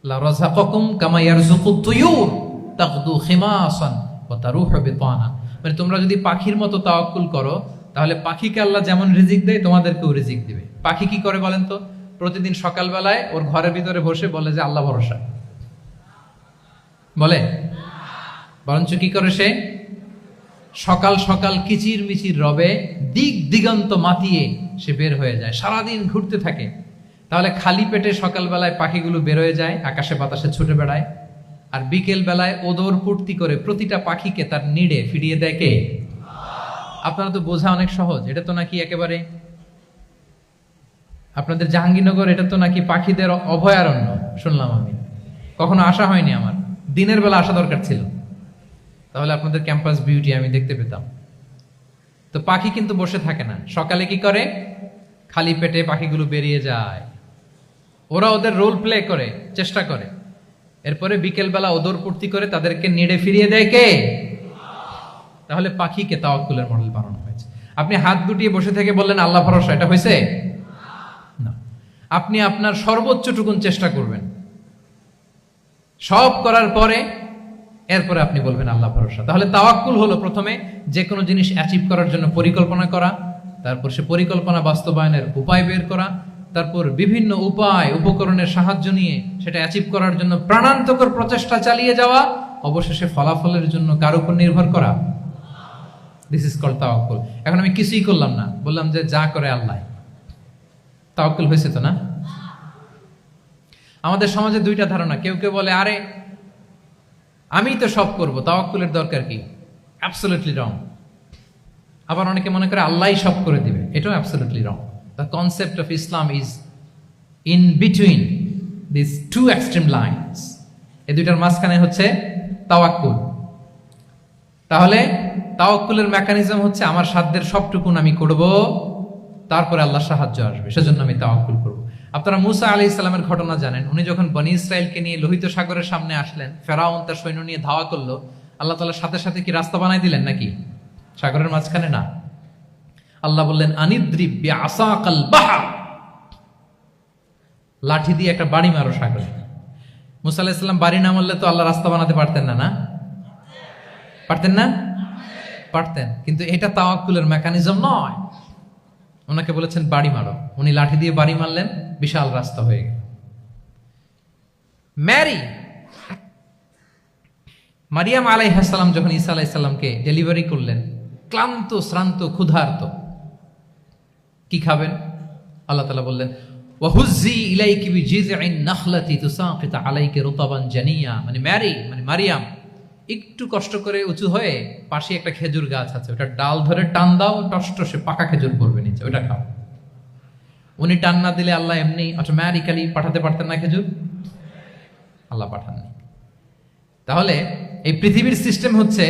লা রাযাকাকুম কামা ইয়ারযুকুত তুয়ুর তাগদু খিমাসান ওয়া তারুহু বিতানা। মানে তোমরা যদি পাখির মতো তাওয়াক্কুল করো, তাহলে পাখিকে আল্লাহ যেমন রিজিক দেয় তোমাদেরকেও রিজিক দিবে। পাখি কি করে বলেন তো? প্রতিদিন সকালবেলায় ওর ঘরের ভিতরে বসে বলে যে আল্লাহ ভরসা। বলে? বরঞ্চ কি করে সে? সকাল সকাল কিচির মিচির রবে দিক দিগন্ত মাতিয়ে সে বের হয়ে যায়, সারাদিন ঘুরতে থাকে। তাহলে খালি পেটে সকালবেলায় পাখিগুলো বের হয়ে যায়, আকাশে বাতাসে ছুটে বেড়ায়, আর বিকেল বেলায় ওদর পূর্তি করে প্রতিটা পাখিকে তার নিড়ে ফিরিয়ে দেয় কে? আপনারা তো বোঝা অনেক সহজ। এটা তো নাকি একেবারে আপনাদের জাহাঙ্গীরনগর, এটা তো নাকি পাখিদের অভয়ারণ্য শুনলাম আমি। কখনো আসা হয়নি আমার, দিনের বেলা আসা দরকার ছিল, তাহলে আপনাদের ক্যাম্পাস বিউটি আমি দেখতে পেতাম। তো পাখি কিন্তু বসে থাকে না, সকালে কি করে? খালি পেটে পাখিগুলো বেরিয়ে যায়, ওরা ওদের রোল প্লে করে, চেষ্টা করে, এরপরে বিকেল বেলা ওদর পূর্তি করে তাদেরকে নেড়ে ফিরিয়ে দেয় কে? তাহলে পাখিকে তাওয়াক্কুলের মডেল বানানো হয়েছে। আপনি হাত গুটিয়ে বসে থেকে বললেন আল্লাহ ভরসা, এটা হয়েছে না। আপনি আপনার সর্বোচ্চটুকুন চেষ্টা করবেন, সব করার পরে এরপরে আপনি বলবেন আল্লাহ ভরসা। তাহলে তাওয়াক্কুল হলো প্রথমে যে কোনো জিনিস অ্যাচিভ করার জন্য পরিকল্পনা করা, তারপর সে পরিকল্পনা বাস্তবায়নের উপায় বের করা, তারপর বিভিন্ন উপায় উপকরণের সাহায্য নিয়ে সেটা অ্যাচিভ করার জন্য প্রাণান্তকর প্রচেষ্টা চালিয়ে যাওয়া, অবশেষে ফলাফলের জন্য কার উপর নির্ভর করা। দিস ইজ কল্ড তাওয়াক্কুল। এখন আমি কিছুই করলাম না, বললাম যে যা করে আল্লাহ। তাওয়াক্কুল হয়েছে তো না? আমাদের সমাজে দুইটা ধারণা। কেউ কেউ বলে আরে আমি তো সব করব, তাওয়াক্কুলের দরকার কি? অ্যাবসলিউটলি রং। আবার অনেকে মনে করে আল্লাহই সব করে দিবে, এটাও absolutely wrong. The concept of Islam is in between these two extreme lines. এই দুইটার মাঝখানে হচ্ছে তাওয়াক্কুল। তাহলে তাওয়াক্কুলের মেকানিজম হচ্ছে আমার সাধ্যের সবটুকুন আমি করব, তারপরে আল্লাহর সাহায্য আসবে, সেজন্য আমি তাওয়াক্কুল করব। আপনারা মুসা আলাইহিস সালামের ঘটনা জানেন। উনি যখন বনী ইসরাইলকে নিয়ে লোহিত সাগরের সামনে আসলেন, ফেরাউন তার সৈন্য নিয়ে ধাওয়া করলো, আল্লাহ তাআলা সাথে সাথে কি রাস্তা বানাই দিলেন নাকি? সাগরের মাঝখানে না। আল্লাহ বললেন আনিদ্রিব বিআসাকাল বাহর, লাঠি দিয়ে একটা বাড়ি মারো সাগরে। মুসা আলাইহিস সালাম বাড়ি না মারলে তো আল্লাহ রাস্তা বানাতে পারতেন না, না পারতেন না? পারতেন, কিন্তু এটা তাওয়াক্কুলের মেকানিজম নয়। ওনাকে বলেছেন বাড়ি মারো, উনি লাঠি দিয়ে বাড়ি মারলেন, বিশাল রাস্তা হয়ে গেল। মারিয়াম আলাইহিস সালাম যখন ঈসা আলাইহিস সালামকে ডেলিভারি করলেন, ক্লান্ত শ্রান্ত ক্ষুধার্ত, কি খাবেন? আল্লাহ তাআলা বললেন ওয়াহুজ্জি ইলাইকি বিজিযইন নাখলাতি তুসাকিত আলাইকি রুতাবান জানিয়া, মানে মারিয়াম একটু কষ্ট করে উঁচু হয়ে পাশে একটা খেজুর গাছ আছে, ওটা ডাল ধরে টান দাও, টসটসে পাকা খেজুর পড়বে নিচে, ওটা খাও। উনি টান না দিলে আল্লাহ এমনি অটোমেটিক্যালি পাঠাতে পারতেন না খেজুর? আল্লাহ পাঠাননি। তাহলে এই পৃথিবীর সিস্টেম হচ্ছে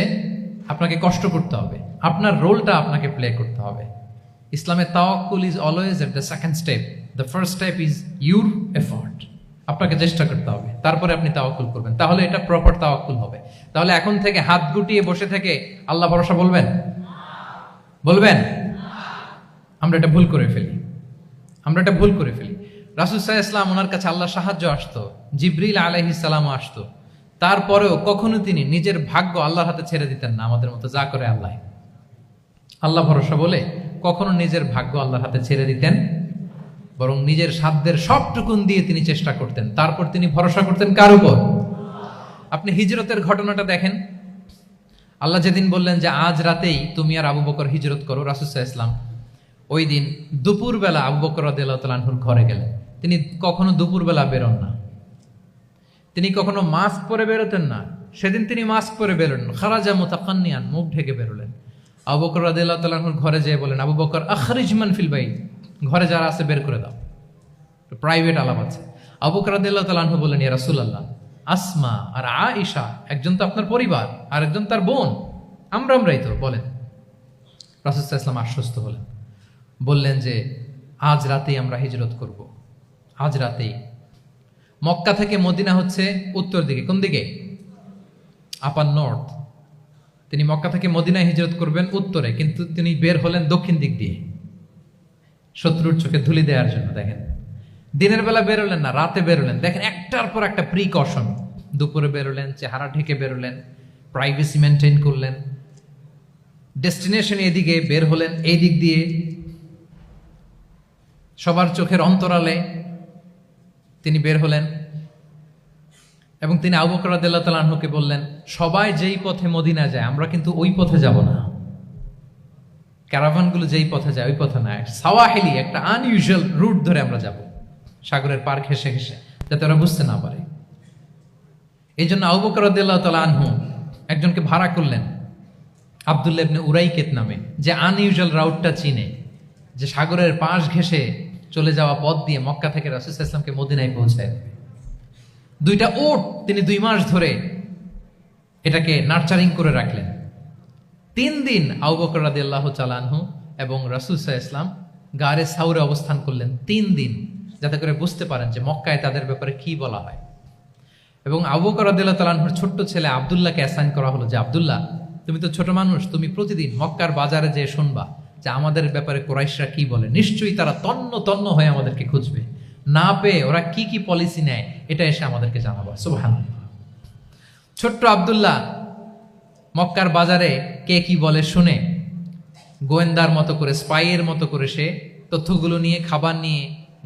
আপনাকে কষ্ট করতে হবে, আপনার রোলটা আপনাকে প্লে করতে হবে। ইসলামে তাওয়াক্কুল is always at the second step, the first step is your effort. আপনাকে চেষ্টা করতে হবে, তারপরে আপনি তাওয়াক্কুল করবেন, তাহলে এটা প্রপার তাওয়াক্কুল হবে। তাহলে এখন থেকে হাত গুটিয়ে বসে থেকে আল্লাহ ভরসা বলবেন? আমরা এটা ভুল করে ফেলি। রাসূল সাল্লাল্লাহু আলাইহি ওয়াসাল্লাম, ওনার কাছে আল্লাহ সাহায্য আসতো, জিবরিল আলাইহিস সালামও আসতো, তারপরেও কখনো তিনি নিজের ভাগ্য আল্লাহর হাতে ছেড়ে দিতেন না। আমাদের মতো যা করে আল্লাহ ভরসা বলে কখনো নিজের ভাগ্য আল্লাহর হাতে ছেড়ে দিতেন, বরং নিজের সাধ্যের সবটুকুন দিয়ে তিনি চেষ্টা করতেন। তারপর তিনি ভরসা করতেন কার উপর? আপনি হিজরতের ঘটনাটা দেখেন। আল্লাহ যেদিন বললেন যে আজ রাতেই তুমি আর আবু বকর হিজরত করো, রাসূল সাল্লাল্লাহু আলাইহি ওয়াসাল্লাম ওই দিন দুপুরবেলা আবু বকর রাদিয়াল্লাহু তাআলা আনহুর ঘরে গেলেন। তিনি কখনো দুপুরবেলা বেরোন না, তিনি কখনো মাস্ক পরে বেরোতেন না। সেদিন তিনি মাস্ক পরে বেরোলেন, খারাজা মুতাকান্নিয়ান, মুখ ঢেকে বেরোলেন। আবু বকর রাদিয়াল্লাহু তাআলা আনহুর ঘরে যেয়ে বলেন, আবু বকর আখরিজ মান ফিল বাইত, ঘরে যারা আছে বের করে দাও, প্রাইভেট আলাপ আছে। আবু বকর রাদিয়াল্লাহু তাআলা আনহু বললেন, ইয়া রাসূলুল্লাহ, আসমা আর আয়েশা একজন তো আপনার পরিবার, আর একজন তার বোন, আমরাই তো, বলেন। রাসূল সাল্লাল্লাহু আলাইহি ওয়াসাল্লাম আশ্বস্ত হলেন, বললেন যে আজ রাতেই আমরা হিজরত করব, আজ রাতেই। মক্কা থেকে মদিনা হচ্ছে উত্তর দিকে, কোন দিকে? আপার নর্থ। তিনি মক্কা থেকে মদিনায় হিজরত করবেন উত্তরে, কিন্তু তিনি বের হলেন দক্ষিণ দিক দিয়ে, শত্রুর চোখে ধুলি দেওয়ার জন্য। দেখেন, দিনের বেলা বেরোলেন না, রাতে বেরোলেন। দেখেন, একটার পর একটা প্রিকশন। দুপুরে বেরোলেন, চেহারা ঢেকে বেরোলেন, প্রাইভেসি মেনটেন করলেন। ডেস্টিনেশন এদিকে, বের হলেন এই দিক দিয়ে, সবার চোখের অন্তরালে তিনি বের হলেন। এবং তিনি আবু বকর রাদিয়াল্লাহু তাআলা আনহুকে বললেন, সবাই যেই পথে মদিনা যায় আমরা কিন্তু ওই পথে যাব না, ক্যারাভানগুলো যেই পথে যায় ওই পথে না, সাওয়াহিলি একটা আনইউজুয়াল রুট ধরে আমরা যাব, সাগরের পার ঘেঁষে ঘেঁষে, যাতে ওরা বুঝতে না পারে। এই জন্য আবু বকর রাদিয়াল্লাহু তাআলা আনহু একজনকে ভাড়া করলেন, আব্দুল্লাহ ইবনে উরাইকেত নামে, যে আনইউজুয়াল রাউটটা চিনে, যে সাগরের পাশ ঘেঁষে চলে যাওয়া পথ দিয়ে মক্কা থেকে রাসূল সাল্লাল্লাহু আলাইহি ওয়াসাল্লামকে মদিনায় পৌঁছায় দেবে। 2টা উট তিনি 2 মাস ধরে এটাকে নার্চারিং করে রাখলেন। 3 দিন আবু বকর রাদিয়াল্লাহু তাআলা আনহু এবং রাসূল সাল্লাল্লাহু আলাইহি ওয়াসাল্লাম গারে সাউরে অবস্থান করলেন 3 দিন, যাতে করে বুঝতে পারেন যে মক্কায় তাদের ব্যাপারে কি বলা হয়। এবং আবু বকর রাদিয়াল্লাহু তাআলা আনহুর ছোট্ট ছেলে আব্দুল্লাহকে অ্যাসাইন করা হলো যে, আব্দুল্লাহ, তুমি তো ছোট মানুষ, তুমি প্রতিদিন মক্কার বাজারে যেয়ে শুনবা যে আমাদের ব্যাপারে কুরাইশরা কি বলে। নিশ্চয়ই তারা তন্ন তন্ন হয়ে আমাদেরকে খুঁজবে, না পেয়ে ওরা কি কি পলিসি নেয় এটা এসে আমাদেরকে জানাবো। সুবহানাল্লাহ। ছোট্ট আব্দুল্লাহ মক্কার বাজারে কে কি বলে শুনে, গোয়েন্দার মতো করে, স্পাইয়ের মতো করে সে তথ্যগুলো নিয়ে, খাবার নিয়ে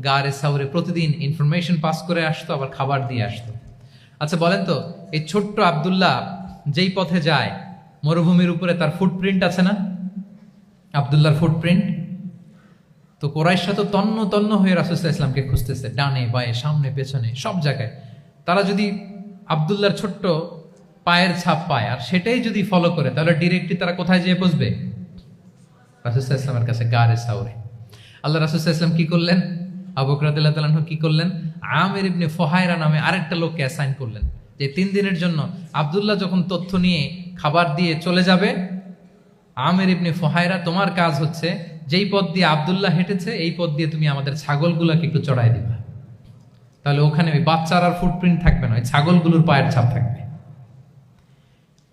গারে সাউরে প্রতিদিন ইনফরমেশন পাস করে আসতো, আবার খাবার দিয়ে আসতো। আচ্ছা বলেন তো, এই ছোট্ট আব্দুল্লাহ যেই পথে যায়, মরুভূমির উপরে তার ফুটপ্রিন্ট আছে না? আব্দুল্লাহর ফুটপ্রিন্ট। তো কুরাইশরা তো তন্ন তন্ন হয়ে রাসূল সাল্লাল্লাহু আলাইহি ওয়াসাল্লামকে খুঁজতেছে, ডানে বায়ে সামনে পেছনে সব জায়গায়। তারা যদি আব্দুল্লাহর ছোট্ট পায়ের ছাপ পায় আর সেটাই যদি ফলো করে, তাহলে ডিরেক্টলি তারা কোথায় যেয়ে পৌঁছবে? রাসূল সাল্লাল্লাহু আলাইহি ওয়াসাল্লামের কাছে, গারে সাউরে। আল্লাহ রাসূল সাল্লাল্লাহু আলাইহি ওয়াসাল্লাম কি করলেন? আবু বকর রাদিয়াল্লাহু তাআলা আনহু কি করলেন? আমির ইবনে ফুহায়রা নামে আরেকটা লোককে অ্যাসাইন করলেন যে 3 দিনের জন্য আব্দুল্লাহ যখন তথ্য নিয়ে খাবার দিয়ে চলে যাবে, আমির ইবনে ফুহায়রা তোমার কাজ হচ্ছে যেই পথ দিয়ে আব্দুল্লাহ হেঁটেছে এই পথ দিয়ে তুমি আমাদের ছাগলগুলোকে একটু চড়াই দিবা। তাহলে ওখানে ওই বাচ্চার আর ফুটপ্রিন্ট থাকবে না, ওই ছাগলগুলোর পায়ের ছাপ থাকবে।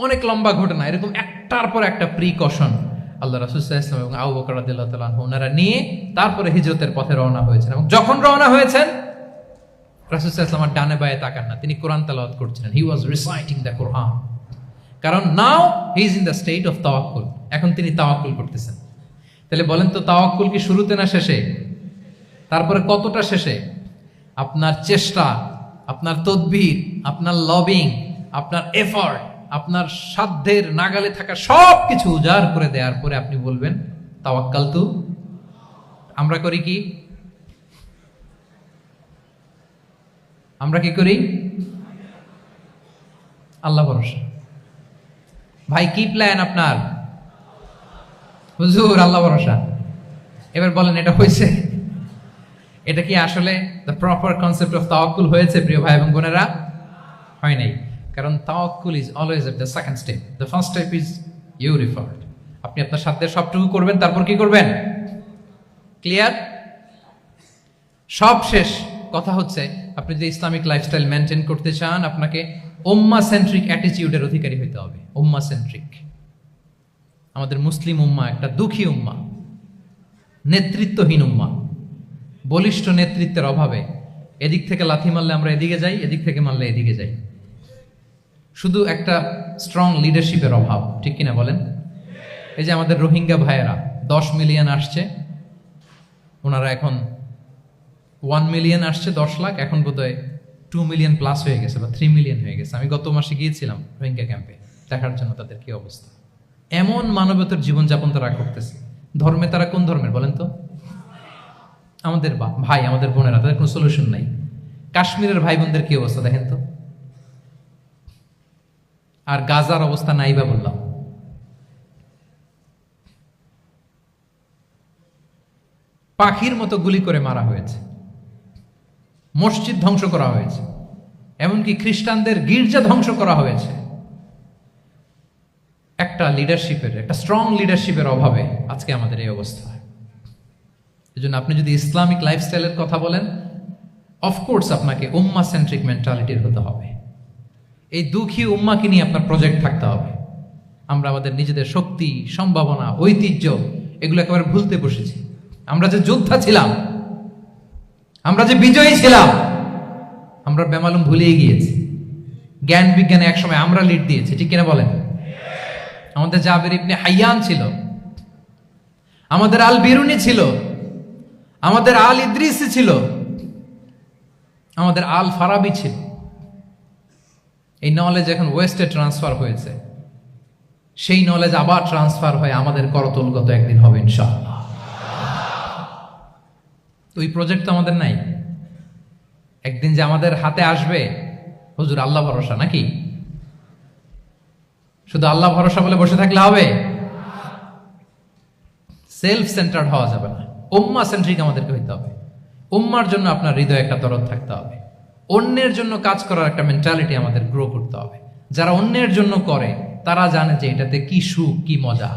অনেক লম্বা ঘটনা, এরকম একটার পর একটা প্রিকশন আল্লাহ রাসূল সাল্লাল্লাহু আলাইহি ওয়াসাল্লাম এবং আবু বকর রাদিয়াল্লাহু তাআলা আনহু ওনারা নিয়ে তারপরে হিজরতের পথে রওনা হয়েছেন। এবং যখন রওনা হয়েছেন রাসূল সাল্লাল্লাহু আলাইহি ওয়াসাল্লাম ডানে বায়ে তাকান না, তিনি কোরআন তেলাওয়াত করছিলেন। হি ওয়াজ রিসাইটিং দ্য কোরআন, কারণ now he is in the state of তাওয়াক্কুল। এখন তিনি তাওয়াক্কুল করতেছেন। তাহলে বলেন তো, তাওয়াক্কুল কি শুরুতে না শেষে? তারপরে কতটা শেষে? আপনার চেষ্টা, আপনার তদবির, আপনার লবিং, আপনার এফর্ট, আপনার সাধ্যের নাগালে থাকা সব কিছু উজাড় করে দেওয়ার পরে আপনি বলবেন তাওয়াক্কালতু। আমরা করি কি? আমরা কি করি? আল্লাহ ভরসা। ভাই কি প্ল্যান আপনার? হুজুর আল্লাহ ভরসা। এবার বলেন এটা হয়েছে? এটা কি আসলে দ্য প্রপার কনসেপ্ট অফ তাওয়াক্কুল হয়েছে প্রিয় ভাই এবং বোনেরা? হয় নাই। কারণ তাওয়াক্কুল is always at the second step. The first step is you referred. আপনি আপনার সাধ্যের সবটুকু করবেন, তারপর কি করবেন? ক্লিয়ার? সব শেষ। কথা হচ্ছে আপনি যদি ইসলামিক লাইফস্টাইল মেনটেন করতে চান, আপনাকে উম্মাহ সেন্ট্রিক অ্যাটিটিউডের অধিকারী হইতে হবে। উম্মাহ সেন্ট্রিক। আমাদের মুসলিম উম্মাহ একটা দুঃখী উম্মাহ, নেতৃত্বহীন উম্মাহ, বলিষ্ঠ নেতৃত্বের অভাবে এদিক থেকে লাথি মারলে আমরা এদিকে যাই, এদিক থেকে মারলে এদিকে যাই। শুধু একটা স্ট্রং লিডারশিপের অভাব, ঠিক কিনা বলেন? এই যে আমাদের রোহিঙ্গা ভাইয়েরা 10 মিলিয়ন আসছে, ওনারা এখন 1 মিলিয়ন আসছে, 10 লাখ, এখন বোধহয় 2 মিলিয়ন প্লাস হয়ে গেছে বা 3 মিলিয়ন হয়ে গেছে। আমি গত মাসে গিয়েছিলাম রোহিঙ্গা ক্যাম্পে দেখার জন্য তাদের কি অবস্থা। এমন মানবতার জীবনযাপন তারা করতেছে। ধর্মে তারা কোন ধর্মের বলেন তো? আমাদের ভাই, আমাদের বোনেরা, তাদের কোনো সলিউশন নাই। কাশ্মীরের ভাই বোনদের কি অবস্থা দেখেন তো। আর গাজার অবস্থা নাই বা বললাম। পাখির মতো গুলি করে মারা হয়েছে, মসজিদ ধ্বংস করা হয়েছে, এমনকি খ্রিস্টানদের গির্জা ধ্বংস করা হয়েছে। একটা লিডারশিপের, একটা স্ট্রং লিডারশিপের অভাবে আজকে আমাদের এই অবস্থা। এই জন্য আপনি যদি ইসলামিক লাইফস্টাইলের কথা বলেন, অফকোর্স আপনাকে উম্মাহ সেন্ট্রিক মেন্টালিটির হতে হবে। এই দুঃখী উম্মাকে নিয়ে আপনার প্রজেক্ট থাকতে হবে। আমরা আমাদের নিজেদের শক্তি, সম্ভাবনা, ঐতিহ্য এগুলো একেবারে ভুলতে বসেছি। আমরা যে যোদ্ধা ছিলাম, আমরা যে বিজয়ী ছিলাম, আমরা বেমালুম ভুলিয়ে গিয়েছি। জ্ঞান বিজ্ঞানে একসময় আমরা লিড দিয়েছি, ঠিক কিনা বলেন? আমাদের জাবের ইবনে হাইয়ান ছিল, আমাদের আল বিরুনি ছিল, আমাদের আল ইদ্রিসি ছিল, আমাদের আল ফারাবি ছিল। এই নলেজ এখন ওয়েস্টে ট্রান্সফার হয়েছে, সেই নলেজ আবার ট্রান্সফার হয়ে আমাদের করতলগত একদিন হবে ইনশাআল্লাহ। তো এই প্রজেক্ট তো আমাদের নাই। একদিন যে আমাদের হাতে আসবে, হুজুর আল্লাহ ভরসা নাকি? শুধু আল্লাহ ভরসা বলে বসে থাকলে হবে? সেলফ সেন্টার্ড হওয়া যাবে না, উম্মাহ সেন্ট্রিক আমাদেরকে হইতে হবে। উম্মার জন্য আপনার হৃদয়ে একটা দরদ থাকতে হবে। অন্যের জন্য কাজ করার একটা মেন্টালিটি আমাদের গ্রো করতে হবে। যারা অন্যের জন্য করে তারা জানে যে এটাতে কি সুখ, কি মজা।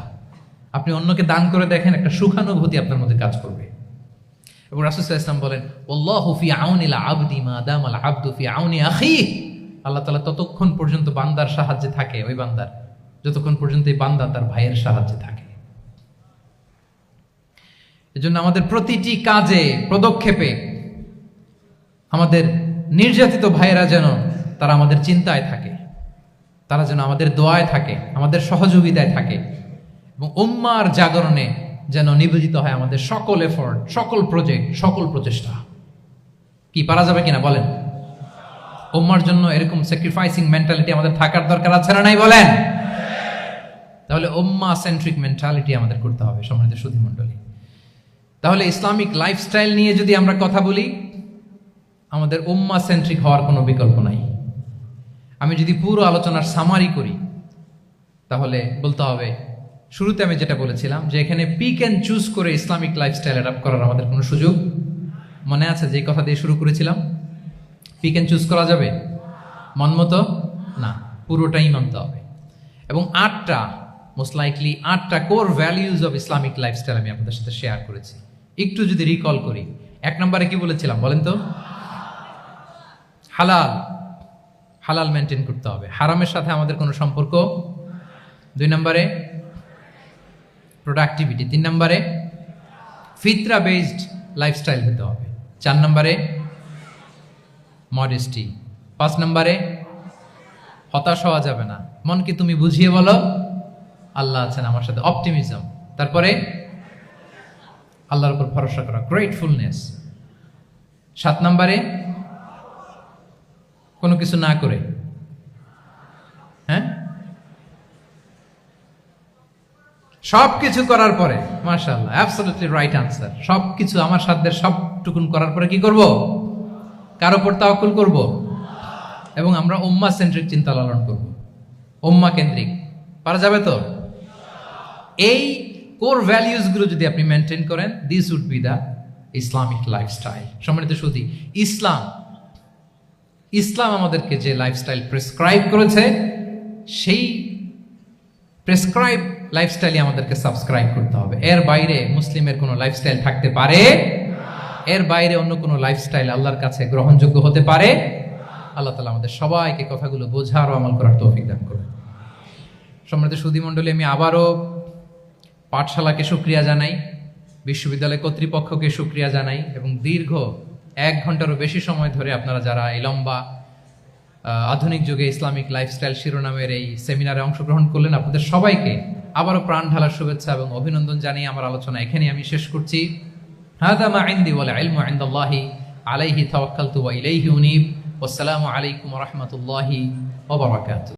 আপনি অন্যকে দান করে দেখেন, একটা সুখানুভূতি আপনার মধ্যে কাজ করবে। এবং রাসূল সাল্লাল্লাহু আলাইহি ওয়াসাল্লাম বলেন, আল্লাহু ফি আউনিল আবদি মা দামাল আবদু ফি আউনি আখিহি। আল্লাহ তাআলা ততক্ষণ পর্যন্ত বান্দার সাহায্যে থাকে, ওই বান্দার, যতক্ষণ পর্যন্ত এই বান্দা তার ভাইয়ের সাহায্যে থাকে। এজন্য আমাদের প্রতিটি কাজে, পদক্ষেপে আমাদের নির্যাতিত ভাইয়েরা যেন তারা আমাদের চিন্তায় থাকে, তারা যেন আমাদের দোয়ায় থাকে, আমাদের সহযোগিতায় থাকে, এবং উম্মার জাগরণে যেন নিবেদিত হয় আমাদের সকল এফোর্ট, সকল প্রজেক্ট, সকল প্রচেষ্টা। কি পারা যাবে কিনা বলেন? উম্মার জন্য এরকম স্যাক্রিফাইসিং মেন্টালিটি আমাদের থাকার দরকার আছে না নাই বলেন? তাহলে উম্মাহ সেন্ট্রিক মেন্টালিটি আমাদের করতে হবে সম্মানিত সুধী মণ্ডলী। তাহলে ইসলামিক লাইফস্টাইল নিয়ে যদি আমরা কথা বলি, আমাদের উম্মাহ সেন্ট্রিক হওয়ার কোনো বিকল্প নাই। আমি যদি পুরো আলোচনার সামারি করি, তাহলে বলতে হবে শুরুতে আমি যেটা বলেছিলাম যে এখানে পিক অ্যান্ড চুজ করে ইসলামিক লাইফস্টাইল অ্যাডাপ্ট করার আমাদের কোনো সুযোগ মনে আছে? যে কথা দিয়ে শুরু করেছিলাম, পিক অ্যান্ড চুজ করা যাবে মন মতো না, পুরোটাই মানতে হবে। এবং মোস্ট লাইকলি 8টা core values of Islamic lifestyle আমি আপনাদের সাথে শেয়ার করেছি। একটু যদি রিকল করি, 1 নম্বরে কি বলেছিলাম বলেন তো? হালাল মেনটেন করতে হবে, হারামের সাথে আমাদের কোনো সম্পর্ক। 2 নম্বরে প্রোডাক্টিভিটি। 3 নম্বরে ফিতরা বেসড লাইফস্টাইল হতে হবে। 4 নম্বরে মডেস্টি। 5 নম্বরে হতাশ হওয়া যাবে না, মনকে তুমি বুঝিয়ে বলো আল্লাহ আছেন আমার সাথে, অপটিমিজম। তারপরে আল্লাহর উপর ভরসা করা, গ্রেটফুলনেস। 7 নম্বরে কোনো কিছু না করে, হ্যাঁ, সবকিছু করার পরে, মাশাআল্লাহ, অ্যাবসলিউটলি রাইট আনসার। সবকিছু আমার সাধ্যের সবটুকুন করার পরে কি করব? কার উপর তাওয়াক্কুল করব, এবং আমরা উম্মাহ সেন্ট্রিক চিন্তা লালন করব, উম্মাহ কেন্দ্রিক। পারা যাবে তো? এই কোর ভ্যালিউজ গুলো যদি আপনি মেনটেন করেন, this would be the Islamic lifestyle. সম্মানিত সুধী, ইসলাম আমাদেরকে যে লাইফস্টাইল প্রেসক্রাইব করেছে, সেই প্রেসক্রাইব লাইফস্টাইলই আমাদেরকে সাবস্ক্রাইব করতে হবে। এর বাইরে মুসলিমের কোনো লাইফস্টাইল থাকতে পারে? এর বাইরে অন্য কোনো লাইফস্টাইল আল্লাহর কাছে গ্রহণযোগ্য হতে পারে? আল্লাহ তাআলা আমাদের সবাইকে কথাগুলো বোঝার ও আমল করার তৌফিক দান করুন। সম্মানিত সুধী মণ্ডলী, আমি আবারও পাঠশালাকে শুকরিয়া জানাই, বিশ্ববিদ্যালয় কর্তৃপক্ষকে শুকরিয়া জানাই, এবং দীর্ঘ 1 ঘন্টারও বেশি সময় ধরে আপনারা যারা এই লম্বা আধুনিক যুগে ইসলামিক লাইফস্টাইল শিরোনামের এই সেমিনারে অংশগ্রহণ করলেন, আপনাদের সবাইকে আবারও প্রাণ ঢালার শুভেচ্ছা এবং অভিনন্দন জানিয়ে আমার আলোচনা এখানেই আমি শেষ করছি। হাদা মা ইনদি ওয়াল ইলমু ইনদাল্লাহি আলাইহি তাওয়াক্কালতু ওয়া ইলাইহি উনীব। ওয়াসসালামু আলাইকুম ওয়া রাহমাতুল্লাহি ওয়া বারাকাতুহু।